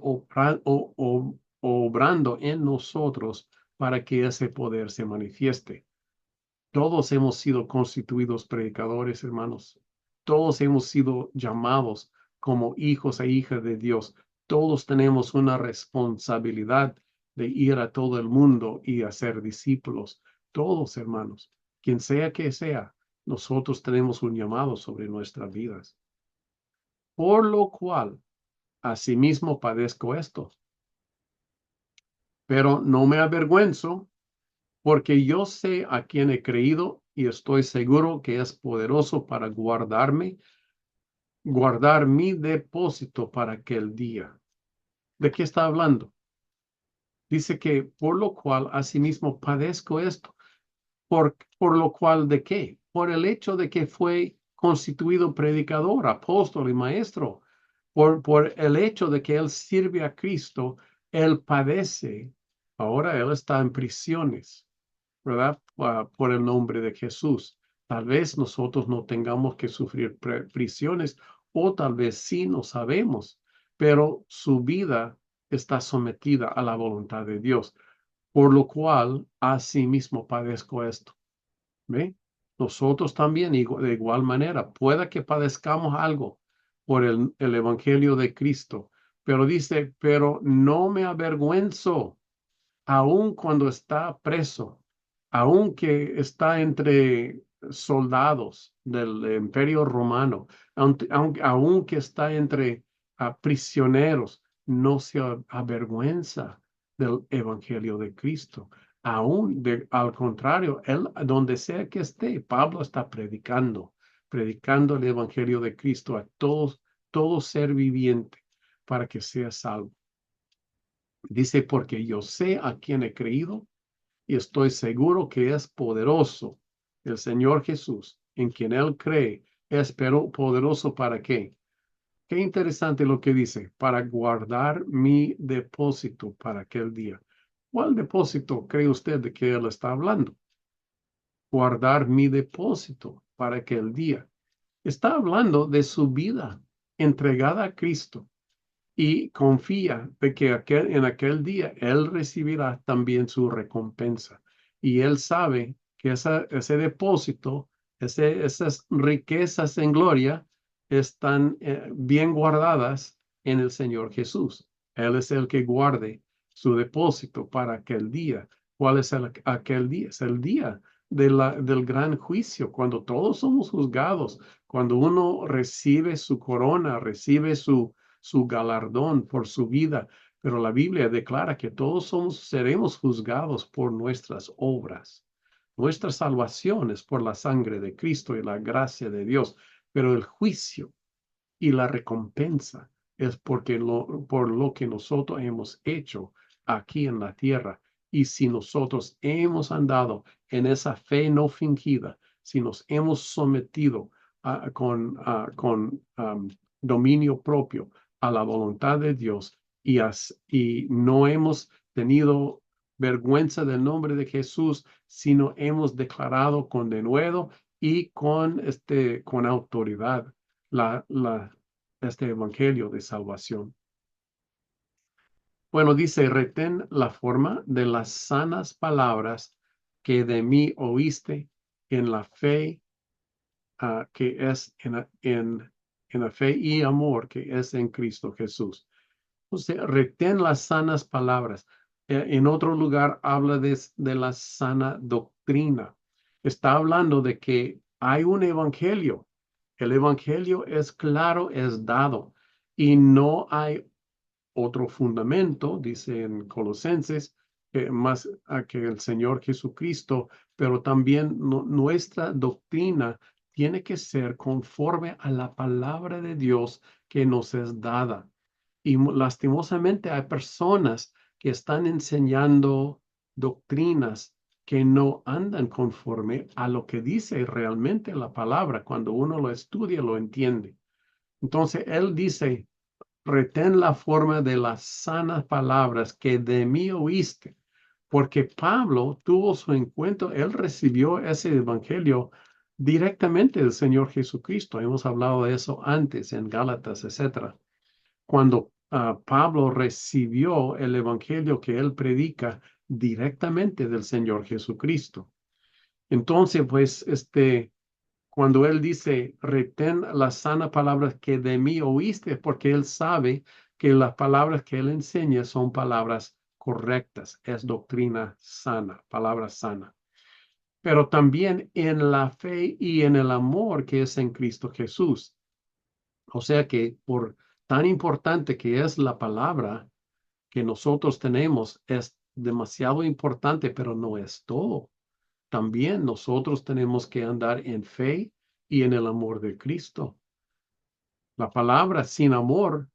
obrando en nosotros para que ese poder se manifieste. Todos hemos sido constituidos predicadores, hermanos. Todos hemos sido llamados como hijos e hijas de Dios. Todos tenemos una responsabilidad de ir a todo el mundo y hacer discípulos. Todos, hermanos. quien sea que sea, nosotros tenemos un llamado sobre nuestras vidas. Por lo cual, asimismo padezco esto, pero no me avergüenzo, porque yo sé a quién he creído y estoy seguro que es poderoso para guardar mi depósito para aquel día. ¿De qué está hablando? Dice que por lo cual asimismo padezco esto. ¿Por lo cual de qué? Por el hecho de que fue constituido predicador, apóstol y maestro. Por el hecho de que él sirve a Cristo, él padece. Ahora él está en prisiones, ¿verdad? Por el nombre de Jesús. Tal vez nosotros no tengamos que sufrir prisiones o tal vez sí, no sabemos, pero su vida está sometida a la voluntad de Dios, por lo cual asimismo padezco esto. ¿Ve? Nosotros también, de igual manera, pueda que padezcamos algo por el Evangelio de Cristo, pero dice, pero no me avergüenzo aun cuando está preso, aun que está entre soldados del Imperio Romano, aun que está entre prisioneros, no se avergüenza del Evangelio de Cristo. Al contrario, él, donde sea que esté, Pablo está predicando el Evangelio de Cristo a todo ser viviente para que sea salvo. Dice, porque yo sé a quién he creído y estoy seguro que es poderoso. El Señor Jesús, en quien él cree, es poderoso para qué. Qué interesante lo que dice, para guardar mi depósito para aquel día. ¿Cuál depósito cree usted de que él está hablando? Guardar mi depósito para aquel día. Está hablando de su vida entregada a Cristo y confía de que en aquel día él recibirá también su recompensa. Y él sabe que ese depósito, esas riquezas en gloria están bien guardadas en el Señor Jesús. Él es el que guarde su depósito para aquel día. ¿Cuál es aquel día? Es el día del gran juicio, cuando todos somos juzgados, cuando uno recibe su corona, recibe su galardón por su vida, pero la Biblia declara que todos seremos juzgados por nuestras obras. Nuestra salvación es por la sangre de Cristo y la gracia de Dios, pero el juicio y la recompensa es por lo que nosotros hemos hecho aquí en la tierra. Y si nosotros hemos andado en esa fe no fingida, si nos hemos sometido con dominio propio a la voluntad de Dios y no hemos tenido vergüenza del nombre de Jesús, sino hemos declarado con denuedo y con autoridad este evangelio de salvación. Bueno, dice, retén la forma de las sanas palabras que de mí oíste en la fe que es en la fe y amor que es en Cristo Jesús. O sea, retén las sanas palabras. En otro lugar habla de la sana doctrina. Está hablando de que hay un evangelio. El evangelio es claro, es dado y no hay otro fundamento, dice en Colosenses, más que el Señor Jesucristo, pero también nuestra doctrina tiene que ser conforme a la palabra de Dios que nos es dada. Y lastimosamente hay personas que están enseñando doctrinas que no andan conforme a lo que dice realmente la palabra. Cuando uno lo estudia, lo entiende. Entonces, él dice, retén la forma de las sanas palabras que de mí oíste, porque Pablo tuvo su encuentro, él recibió ese evangelio directamente del Señor Jesucristo. Hemos hablado de eso antes en Gálatas, etcétera. Cuando Pablo recibió el evangelio que él predica directamente del Señor Jesucristo. Entonces, pues, cuando él dice, retén las sanas palabras que de mí oíste, porque él sabe que las palabras que él enseña son palabras correctas, es doctrina sana, palabra sana. pero también en la fe y en el amor que es en Cristo Jesús. O sea que por tan importante que es la palabra que nosotros tenemos, es demasiado importante, pero no es todo. También nosotros tenemos que andar en fe y en el amor de Cristo. La palabra sin amor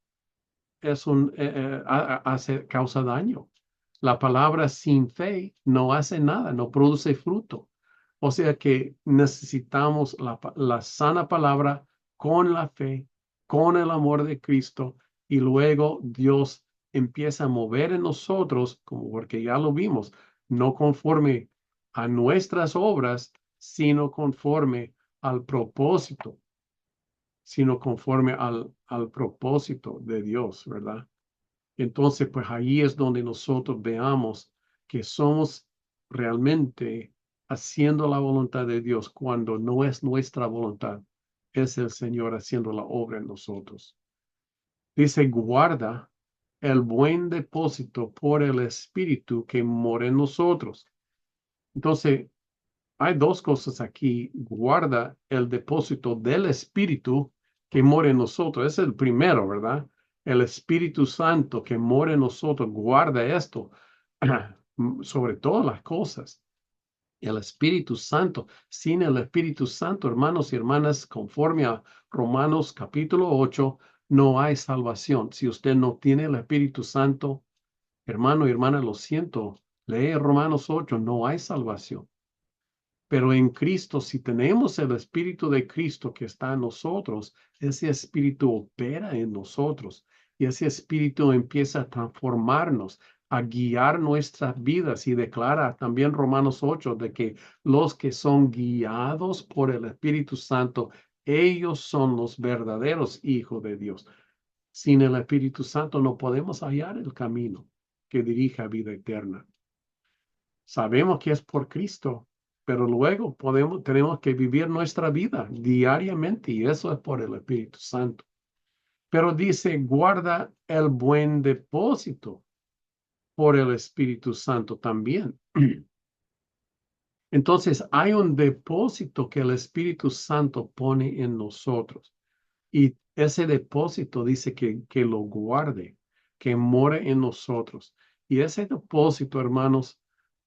causa daño. La palabra sin fe no hace nada, no produce fruto. O sea que necesitamos la sana palabra con la fe, con el amor de Cristo, y luego Dios empieza a mover en nosotros, como porque ya lo vimos, no conforme a nuestras obras, sino conforme al propósito, sino conforme al propósito de Dios, ¿verdad? Entonces, pues ahí es donde nosotros veamos que somos realmente haciendo la voluntad de Dios cuando no es nuestra voluntad, es el Señor haciendo la obra en nosotros. Dice, guarda el buen depósito por el Espíritu que mora en nosotros. Entonces, hay dos cosas aquí. Guarda el depósito del Espíritu que mora en nosotros. Es el primero, ¿verdad? El Espíritu Santo que mora en nosotros. Guarda esto sobre todas las cosas. El Espíritu Santo. Sin el Espíritu Santo, hermanos y hermanas, conforme a Romanos capítulo 8, no hay salvación. Si usted no tiene el Espíritu Santo, hermano y hermana, lo siento. Lee Romanos 8, no hay salvación. Pero en Cristo, si tenemos el Espíritu de Cristo que está en nosotros, ese Espíritu opera en nosotros y ese Espíritu empieza a transformarnos, a guiar nuestras vidas y declara también Romanos 8 de que los que son guiados por el Espíritu Santo, ellos son los verdaderos hijos de Dios. Sin el Espíritu Santo no podemos hallar el camino que dirige a vida eterna. Sabemos que es por Cristo, pero luego tenemos que vivir nuestra vida diariamente y eso es por el Espíritu Santo. Pero dice, guarda el buen depósito por el Espíritu Santo también. Entonces hay un depósito que el Espíritu Santo pone en nosotros y ese depósito dice que lo guarde, que more en nosotros. Y ese depósito, hermanos,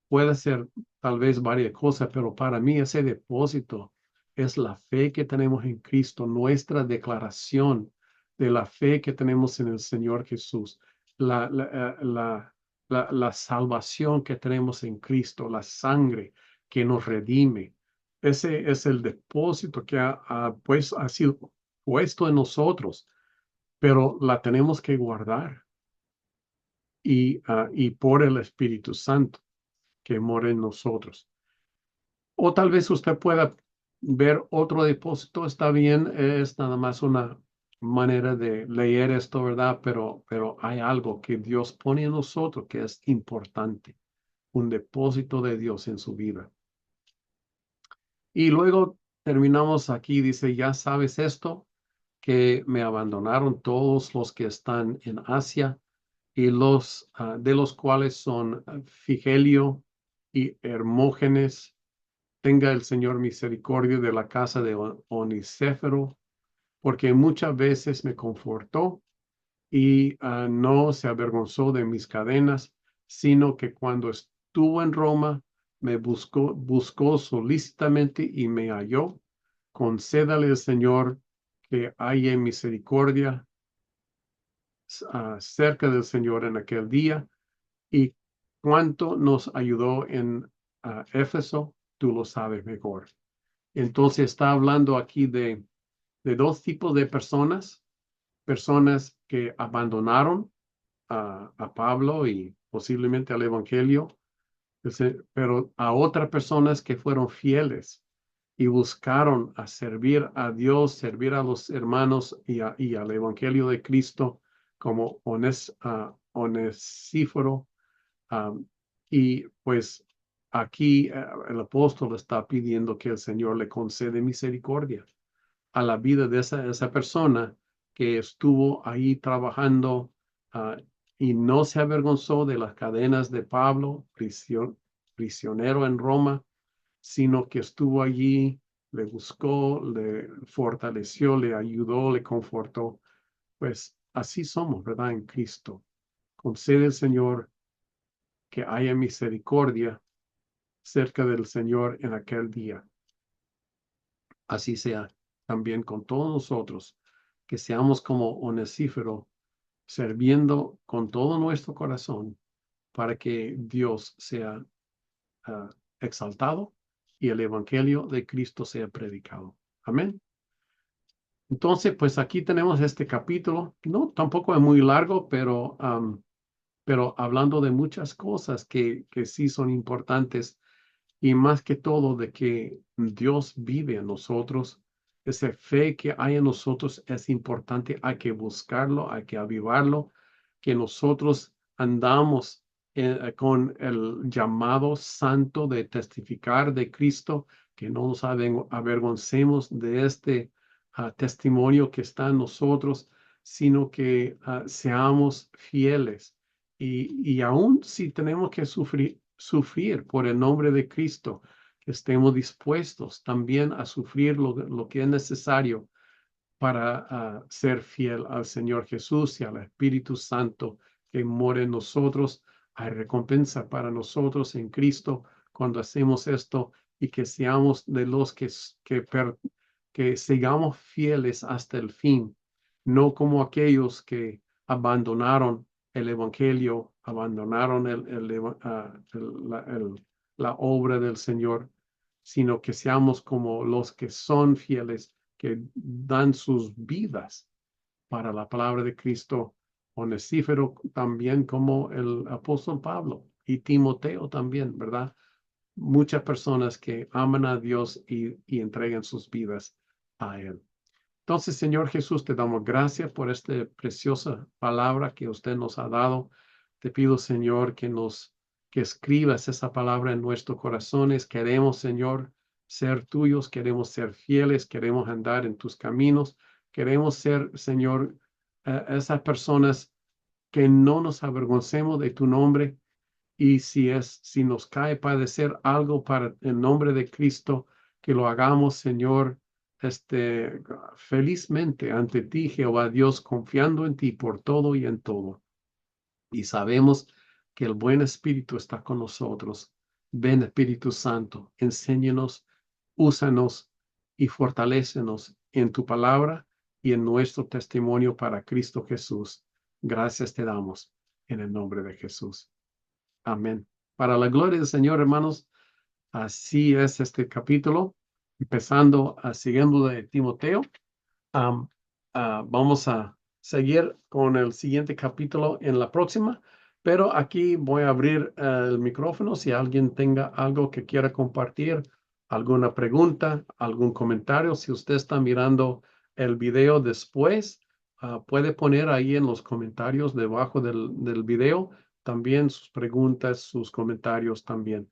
puede ser tal vez varias cosas, pero para mí ese depósito es la fe que tenemos en Cristo, nuestra declaración de la fe que tenemos en el Señor Jesús, la salvación que tenemos en Cristo, la sangre que nos redime. Ese es el depósito que ha sido puesto en nosotros, pero la tenemos que guardar y por el Espíritu Santo que mora en nosotros. O tal vez usted pueda ver otro depósito, está bien, es nada más una manera de leer esto, ¿verdad? Pero hay algo que Dios pone en nosotros que es importante, un depósito de Dios en su vida. Y luego terminamos aquí, dice, ya sabes esto, que me abandonaron todos los que están en Asia y de los cuales son Figelio y Hermógenes. Tenga el Señor misericordia de la casa de Onicéforo, porque muchas veces me confortó y no se avergonzó de mis cadenas, sino que cuando estuvo en Roma me buscó solícitamente y me halló. Concédale el Señor que haya misericordia cerca del Señor en aquel día y cuánto nos ayudó en Éfeso, tú lo sabes mejor. Entonces está hablando aquí de dos tipos de personas, personas que abandonaron a Pablo y posiblemente al Evangelio, pero a otras personas que fueron fieles y buscaron a servir a Dios, servir a los hermanos y al Evangelio de Cristo como Onesíforo. Y pues aquí el apóstol está pidiendo que el Señor le concede misericordia a la vida de esa persona que estuvo ahí trabajando y no se avergonzó de las cadenas de Pablo, prisionero en Roma, sino que estuvo allí, le buscó, le fortaleció, le ayudó, le confortó. Pues así somos, ¿verdad? En Cristo. Concede, Señor, que haya misericordia cerca del Señor en aquel día. Así sea también con todos nosotros, que seamos como Onesífero, sirviendo con todo nuestro corazón para que Dios sea exaltado y el Evangelio de Cristo sea predicado. Amén. Entonces, pues aquí tenemos este capítulo. No, tampoco es muy largo, pero hablando de muchas cosas que sí son importantes y más que todo de que Dios vive en nosotros. Esa fe que hay en nosotros es importante, hay que buscarlo, hay que avivarlo, que nosotros andamos con el llamado santo de testificar de Cristo, que no nos avergoncemos de este testimonio que está en nosotros, sino que seamos fieles. Y aún si tenemos que sufrir por el nombre de Cristo, que estemos dispuestos también a sufrir lo que es necesario para ser fiel al Señor Jesús y al Espíritu Santo que mora en nosotros. Hay recompensa para nosotros en Cristo cuando hacemos esto y que seamos de los que sigamos fieles hasta el fin, no como aquellos que abandonaron el Evangelio, abandonaron la obra del Señor, sino que seamos como los que son fieles, que dan sus vidas para la palabra de Cristo. Onesífero también como el apóstol Pablo y Timoteo también, ¿verdad? Muchas personas que aman a Dios y entregan sus vidas a Él. Entonces, Señor Jesús, te damos gracias por esta preciosa palabra que usted nos ha dado. Te pido, Señor, que escribas esa palabra en nuestros corazones. Queremos, Señor, ser tuyos, queremos ser fieles, queremos andar en tus caminos, queremos ser, Señor, esas personas que no nos avergoncemos de tu nombre, y si nos cae padecer algo para el nombre de Cristo, que lo hagamos, Señor, felizmente ante ti, Jehová Dios, confiando en ti por todo y en todo. Y sabemos que el buen Espíritu está con nosotros. Ven, Espíritu Santo, enséñanos, úsanos y fortalécenos en tu palabra y en nuestro testimonio para Cristo Jesús. Gracias te damos en el nombre de Jesús. Amén. Para la gloria del Señor, hermanos, así es este capítulo, empezando siguiendo de Timoteo. Am, Vamos a seguir con el siguiente capítulo en la próxima, pero aquí voy a abrir el micrófono si alguien tenga algo que quiera compartir, alguna pregunta, algún comentario. Si usted está mirando el video después, puede poner ahí en los comentarios debajo del video también sus preguntas, sus comentarios también.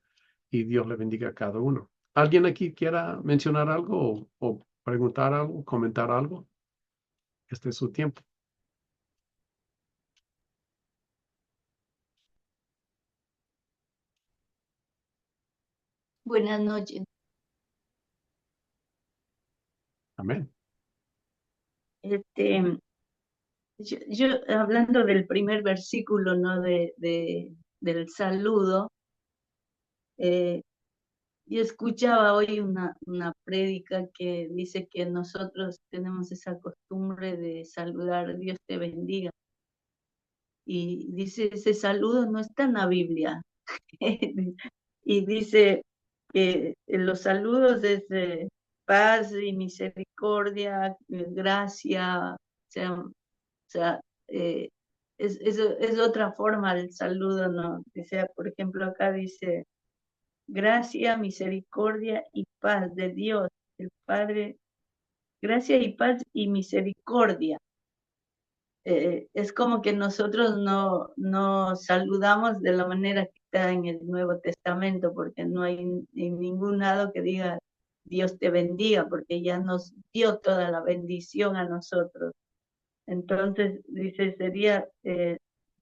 Y Dios le bendiga a cada uno. ¿Alguien aquí quiera mencionar algo o preguntar algo, comentar algo? Este es su tiempo. Buenas noches. Amén. Este, yo hablando del primer versículo, ¿no? Del saludo, eh, yo escuchaba hoy una prédica que dice que nosotros tenemos esa costumbre de saludar, Dios te bendiga. Y dice, ese saludo no está en la Biblia. Y dice que los saludos es paz y misericordia, gracia, o sea, eh, es otra forma del saludo, ¿no? O sea, por ejemplo, acá dice, gracia, misericordia y paz de Dios, el Padre, gracia y paz y misericordia. Es como que nosotros no saludamos de la manera que está en el Nuevo Testamento, porque no hay en ningún lado que diga Dios te bendiga, porque ya nos dio toda la bendición a nosotros. Entonces, dice, sería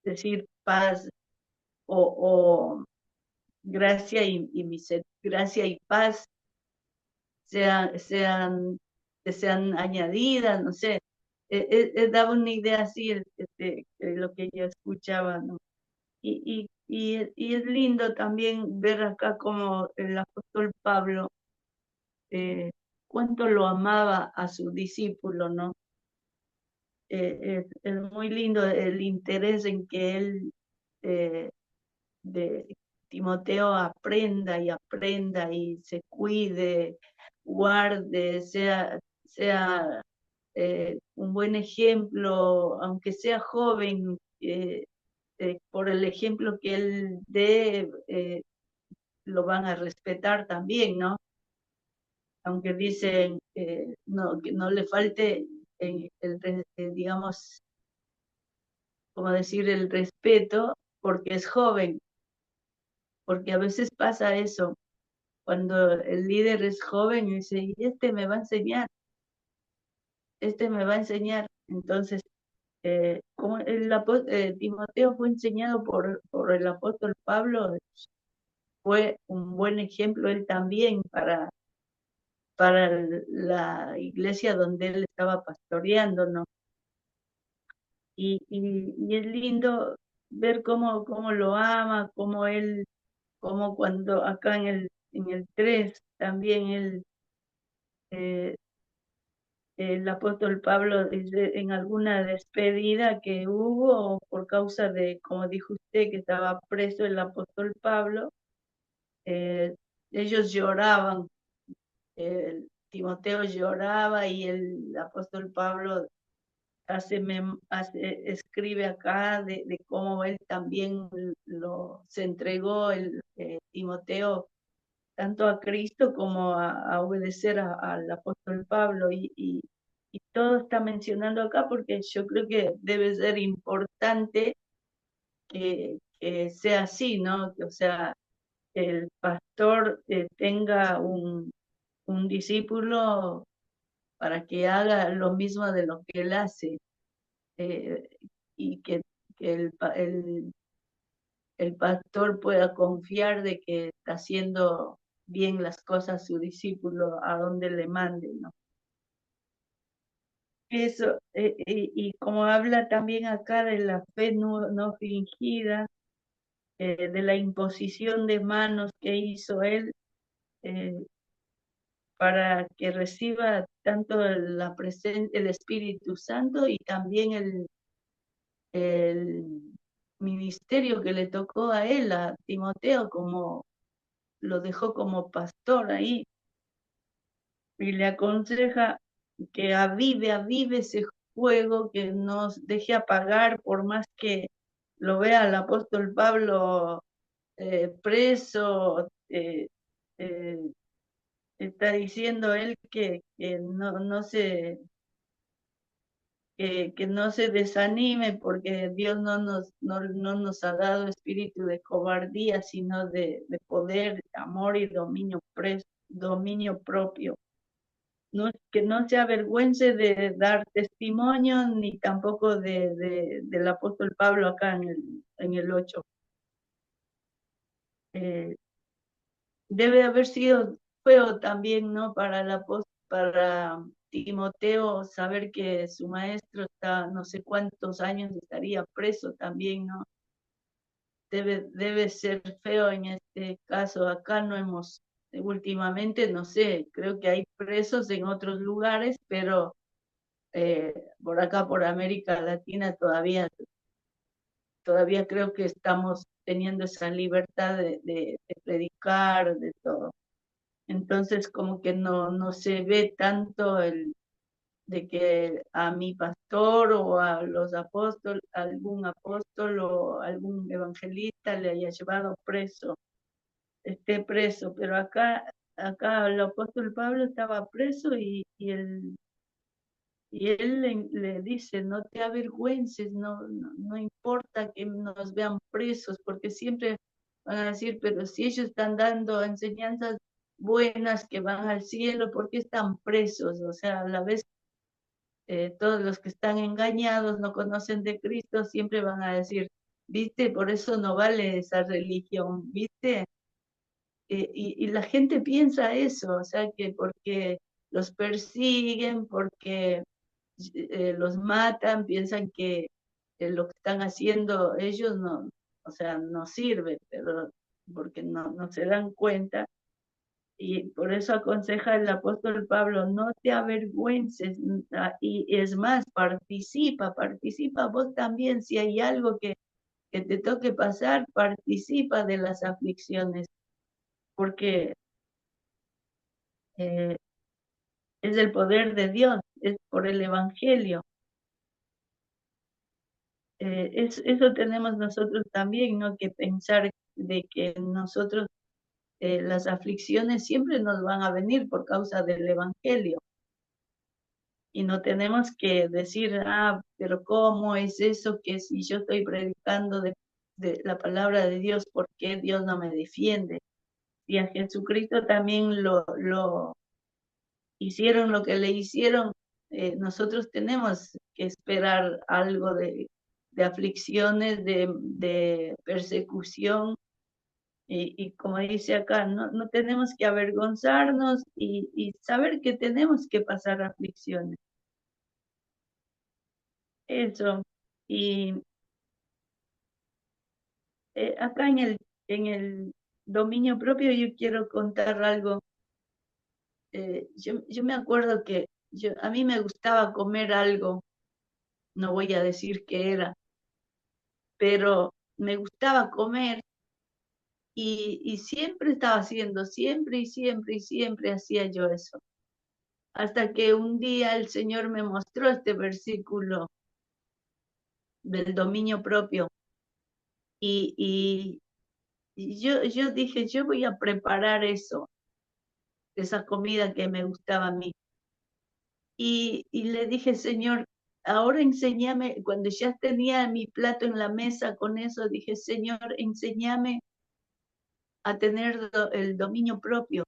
decir paz o gracia y paz sean, sean, sean añadidas, no sé. Daba una idea así, lo que yo escuchaba, ¿no? Y es lindo también ver acá como el apóstol Pablo, cuánto lo amaba a su discípulo, ¿no? Es muy lindo el interés en que él, eh, de Timoteo, aprenda y aprenda y se cuide, guarde, sea un buen ejemplo, aunque sea joven, por el ejemplo que él dé, lo van a respetar también, ¿no? Aunque dicen no, que no le falte digamos, como decir, el respeto porque es joven, porque a veces pasa eso, cuando el líder es joven y dice, y este me va a enseñar, este me va a enseñar. Entonces, como Timoteo fue enseñado por el apóstol Pablo, fue un buen ejemplo él también para la iglesia donde él estaba pastoreando, ¿no? Y es lindo ver cómo lo ama, como cuando acá en el 3 también eh, el apóstol Pablo dice en alguna despedida que hubo por causa de, como dijo usted, que estaba preso el apóstol Pablo, eh, ellos lloraban, Timoteo lloraba y el apóstol Pablo escribe acá de cómo él también se entregó Timoteo tanto a Cristo como a obedecer al apóstol Pablo y todo está mencionando acá porque yo creo que debe ser importante que sea así, ¿no? Que, o sea, el pastor tenga un discípulo para que haga lo mismo de lo que él hace eh, y que el pastor pueda confiar de que está haciendo bien las cosas su discípulo a donde le mande, ¿no? Eso, y como habla también acá de la fe no fingida, de la imposición de manos que hizo él eh, para que reciba tanto el Espíritu Santo y también el ministerio que le tocó a él, a Timoteo, como lo dejó como pastor ahí, y le aconseja que avive ese fuego, que no deje apagar, por más que lo vea el apóstol Pablo preso, eh, está diciendo él que que no se desanime porque Dios no nos ha dado espíritu de cobardía, sino de poder, amor y dominio propio. No, que no se avergüence de dar testimonio, ni tampoco del apóstol Pablo acá en el 8. Eh, Debe haber sido feo también, ¿no? Para Timoteo saber que su maestro está no sé cuántos años estaría preso también, ¿no? Debe ser feo en este caso. Acá no hemos, últimamente, no sé, creo que hay presos en otros lugares, pero por acá, por América Latina, todavía creo que estamos teniendo esa libertad de predicar, de todo. Entonces, como que no se ve tanto de que a mi pastor o a los apóstoles, algún apóstol o algún evangelista le haya llevado preso, esté preso, pero acá el apóstol Pablo estaba preso y él le dice, no te avergüences, no importa que nos vean presos, porque siempre van a decir, pero si ellos están dando enseñanzas buenas que van al cielo, ¿por qué están presos? O sea, a la vez todos los que están engañados, no conocen de Cristo, siempre van a decir, viste, por eso no vale esa religión, viste, y la gente piensa eso, o sea, que porque los persiguen, porque los matan, piensan que lo que están haciendo ellos no, o sea, no sirve, pero porque no se dan cuenta. Y por eso aconseja el apóstol Pablo, no te avergüences, y es más, participa vos también, si hay algo que te toque pasar, participa de las aflicciones, porque eh, es el poder de Dios, es por el Evangelio. Eso tenemos nosotros también, ¿no? Que pensar de que nosotros las aflicciones siempre nos van a venir por causa del Evangelio. Y no tenemos que decir, pero ¿cómo es eso que si yo estoy predicando de la palabra de Dios, ¿por qué Dios no me defiende? Y a Jesucristo también lo hicieron lo que le hicieron, nosotros tenemos que esperar algo de aflicciones, de persecución, y como dice acá, no tenemos que avergonzarnos y saber que tenemos que pasar aflicciones. Eso. Y acá en el dominio propio yo quiero contar algo. Yo me acuerdo que a mí me gustaba comer algo, no voy a decir qué era, pero me gustaba comer y siempre estaba haciendo, siempre y siempre y siempre hacía yo eso. Hasta que un día el Señor me mostró este versículo del dominio propio y, y yo dije, yo voy a preparar eso, esa comida que me gustaba a mí. Y le dije, Señor, ahora enséñame, cuando ya tenía mi plato en la mesa con eso, dije, Señor, enséñame a tener el dominio propio.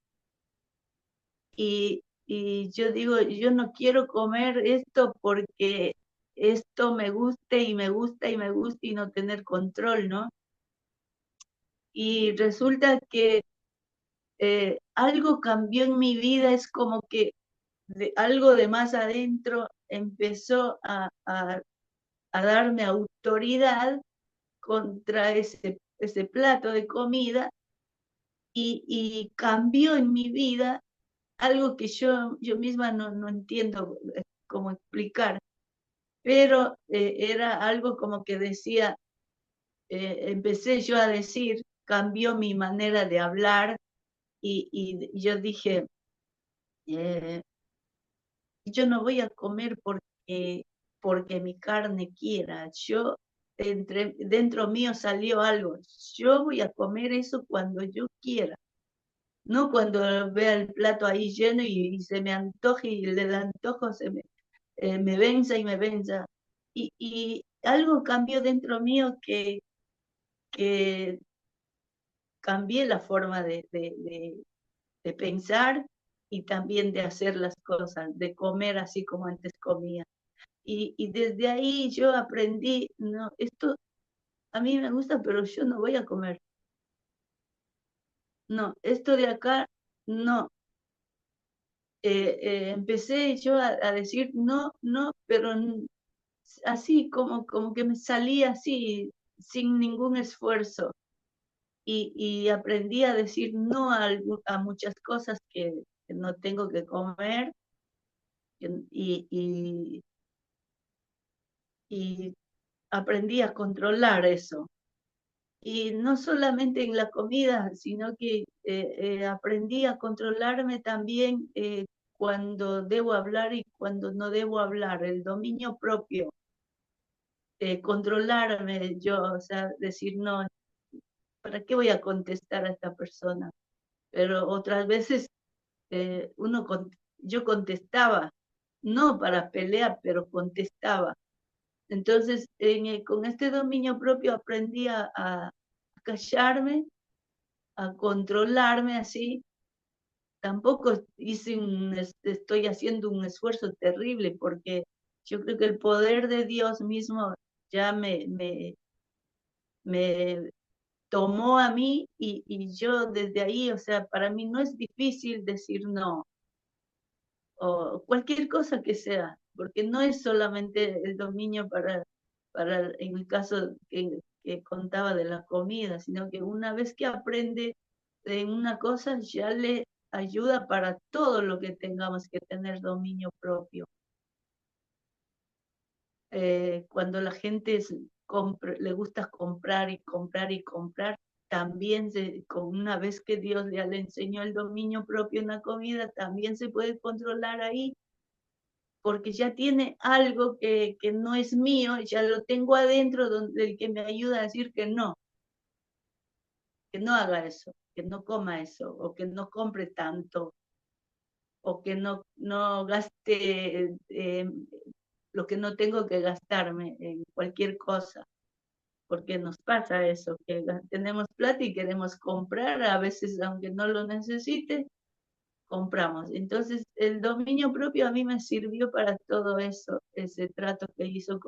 Y yo digo, yo no quiero comer esto porque esto me guste y me gusta y me gusta y no tener control, ¿no? Y resulta que algo cambió en mi vida, es como que algo de más adentro empezó a darme autoridad contra ese plato de comida y cambió en mi vida algo que yo misma no entiendo cómo explicar, pero era algo como que decía, empecé yo a decir, cambió mi manera de hablar y yo dije, eh, yo no voy a comer porque mi carne quiera, dentro mío salió algo, yo voy a comer eso cuando yo quiera, no cuando vea el plato ahí lleno y se me antoje y el antojo me venza y me venza. Y algo cambió dentro mío que cambié la forma de pensar y también de hacer las cosas, de comer así como antes comía. Y desde ahí yo aprendí, no, esto a mí me gusta, pero yo no voy a comer. No, esto de acá, no. Empecé yo a decir no, no, pero así como que me salía así, sin ningún esfuerzo. Y aprendí a decir no a muchas cosas que no tengo que comer y, y, y aprendí a controlar eso. Y no solamente en la comida, sino que aprendí a controlarme también cuando debo hablar y cuando no debo hablar, el dominio propio, controlarme yo, o sea, decir, no, ¿para qué voy a contestar a esta persona? Pero otras veces eh, uno, yo contestaba, no para pelear, pero contestaba. Entonces, con este dominio propio aprendí a callarme, a controlarme así. Tampoco estoy haciendo un esfuerzo terrible porque yo creo que el poder de Dios mismo ya me tomó a mí y yo desde ahí, o sea, para mí no es difícil decir no, o cualquier cosa que sea, porque no es solamente el dominio para en el caso que contaba de la comida, sino que una vez que aprende en una cosa ya le ayuda para todo lo que tengamos que tener dominio propio. Cuando la gente le gusta comprar y comprar y comprar, también con una vez que Dios ya le enseñó el dominio propio en la comida, también se puede controlar ahí, porque ya tiene algo que no es mío, ya lo tengo adentro, donde el que me ayuda a decir que no haga eso, que no coma eso, o que no compre tanto, o que no gaste lo que no tengo que gastarme en cualquier cosa. Porque nos pasa eso, que tenemos plata y queremos comprar, a veces aunque no lo necesite, compramos. Entonces, el dominio propio a mí me sirvió para todo eso, ese trato que hizo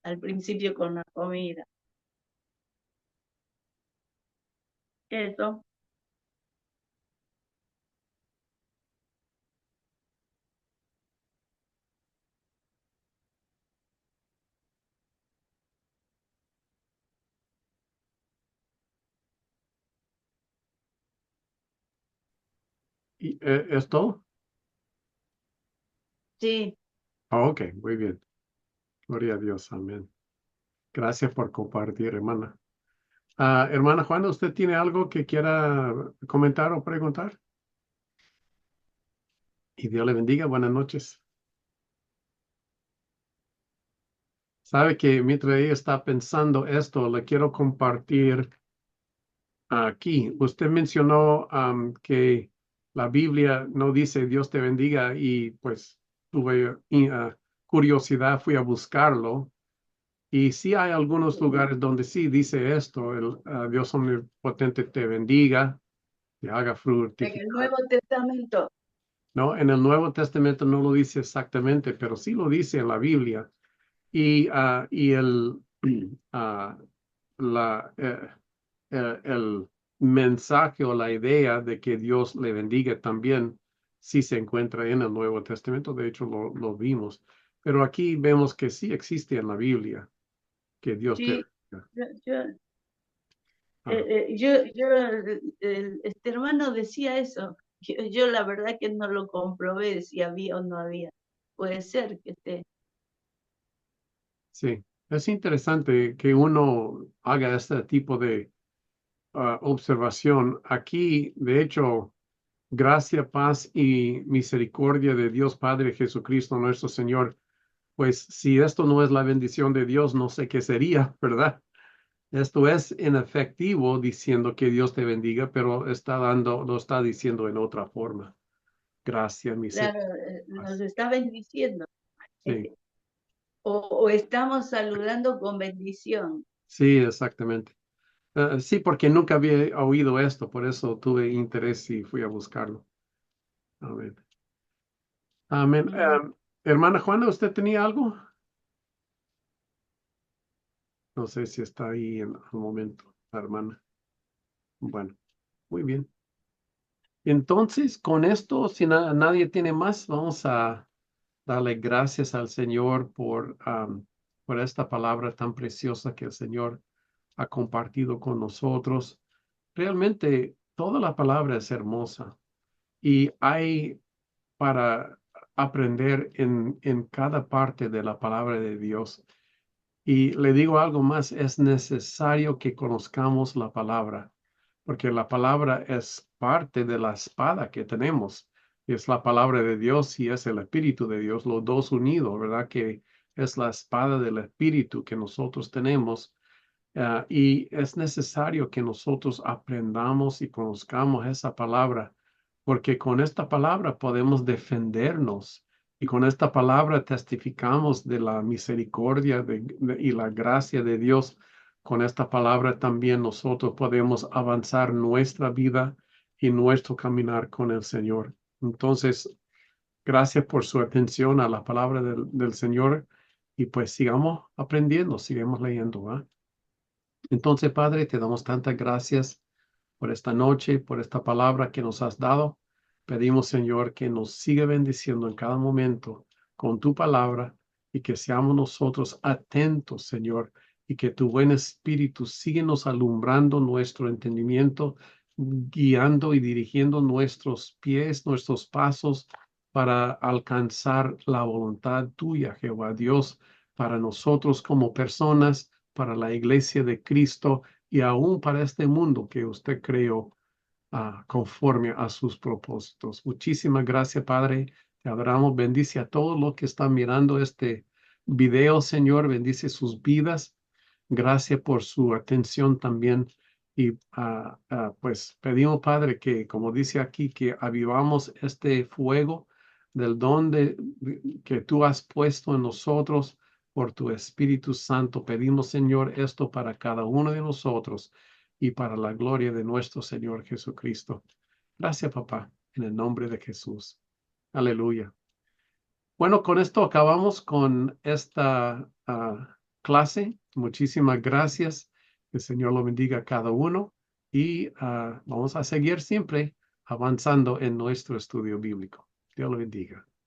al principio con la comida. Eso, ¿Y, es todo? sí, Ah, ok, muy bien. Gloria a Dios, amén. Gracias por compartir, hermana. Hermana Juana, ¿usted tiene algo que quiera comentar o preguntar? Y Dios le bendiga. Buenas noches. Sabe que mientras ella está pensando esto, le quiero compartir aquí. Usted mencionó que la Biblia no dice Dios te bendiga y pues tuve curiosidad, fui a buscarlo. Y sí hay algunos lugares donde sí dice esto, Dios omnipotente te bendiga, te haga en el fructificar. Nuevo Testamento. No, en el Nuevo Testamento no lo dice exactamente, pero sí lo dice en la Biblia. Y ah, la, el mensaje o la idea de que Dios le bendiga también sí se encuentra en el Nuevo Testamento. De hecho, lo vimos. Pero aquí vemos que sí existe en la Biblia que Dios te Sí, bendiga. yo, yo, Ah, este hermano decía eso. Yo la verdad que no lo comprobé si había o no había. Puede ser que esté. sí, es interesante que uno haga este tipo de observación. Aquí, de hecho, gracia, paz y misericordia de Dios Padre Jesucristo nuestro Señor. Pues si esto no es la bendición de Dios, no sé qué sería, ¿verdad? Esto es en efectivo diciendo que Dios te bendiga, pero lo está diciendo en otra forma. Gracia, Claro, misericordia, nos paz. está bendiciendo. Sí, O estamos saludando con bendición. sí, exactamente. Sí, porque nunca había oído esto, por eso tuve interés y fui a buscarlo. Amén. Amén. Mm. Hermana Juana, ¿usted tenía algo? No sé si está ahí en el momento, la hermana. Bueno, muy bien. Entonces, con esto, si nadie tiene más, vamos a darle gracias al Señor por esta palabra tan preciosa que el Señor ha compartido con nosotros. Realmente, toda la palabra es hermosa y hay para aprender en cada parte de la palabra de Dios. Y le digo algo más, es necesario que conozcamos la palabra, porque la palabra es parte de la espada que tenemos. Es la palabra de Dios y es el Espíritu de Dios, los dos unidos, ¿verdad? Que es la espada del Espíritu que nosotros tenemos. Y es necesario que nosotros aprendamos y conozcamos esa palabra, porque con esta palabra podemos defendernos y con esta palabra testificamos de la misericordia y la gracia de Dios. Con esta palabra también nosotros podemos avanzar nuestra vida y nuestro caminar con el Señor. Entonces, gracias por su atención a la palabra del Señor y pues sigamos aprendiendo, sigamos leyendo, ¿va? Entonces, Padre, te damos tantas gracias por esta noche, por esta palabra que nos has dado. Pedimos, Señor, que nos siga bendiciendo en cada momento con tu palabra y que seamos nosotros atentos, Señor, y que tu buen espíritu siga nos alumbrando nuestro entendimiento, guiando y dirigiendo nuestros pies, nuestros pasos para alcanzar la voluntad tuya, Jehová Dios, para nosotros como personas, para la iglesia de Cristo y aún para este mundo que usted creó conforme a sus propósitos. Muchísimas gracias, Padre. Te adoramos. Bendice a todos los que están mirando este video, Señor. Bendice sus vidas. Gracias por su atención también. Y pues pedimos, Padre, que como dice aquí, que avivamos este fuego del don que tú has puesto en nosotros por tu Espíritu Santo. Pedimos, Señor, esto para cada uno de nosotros y para la gloria de nuestro Señor Jesucristo. Gracias, papá, en el nombre de Jesús. Aleluya. Bueno, con esto acabamos con esta clase. Muchísimas gracias. Que el Señor lo bendiga a cada uno y vamos a seguir siempre avanzando en nuestro estudio bíblico. Dios lo bendiga.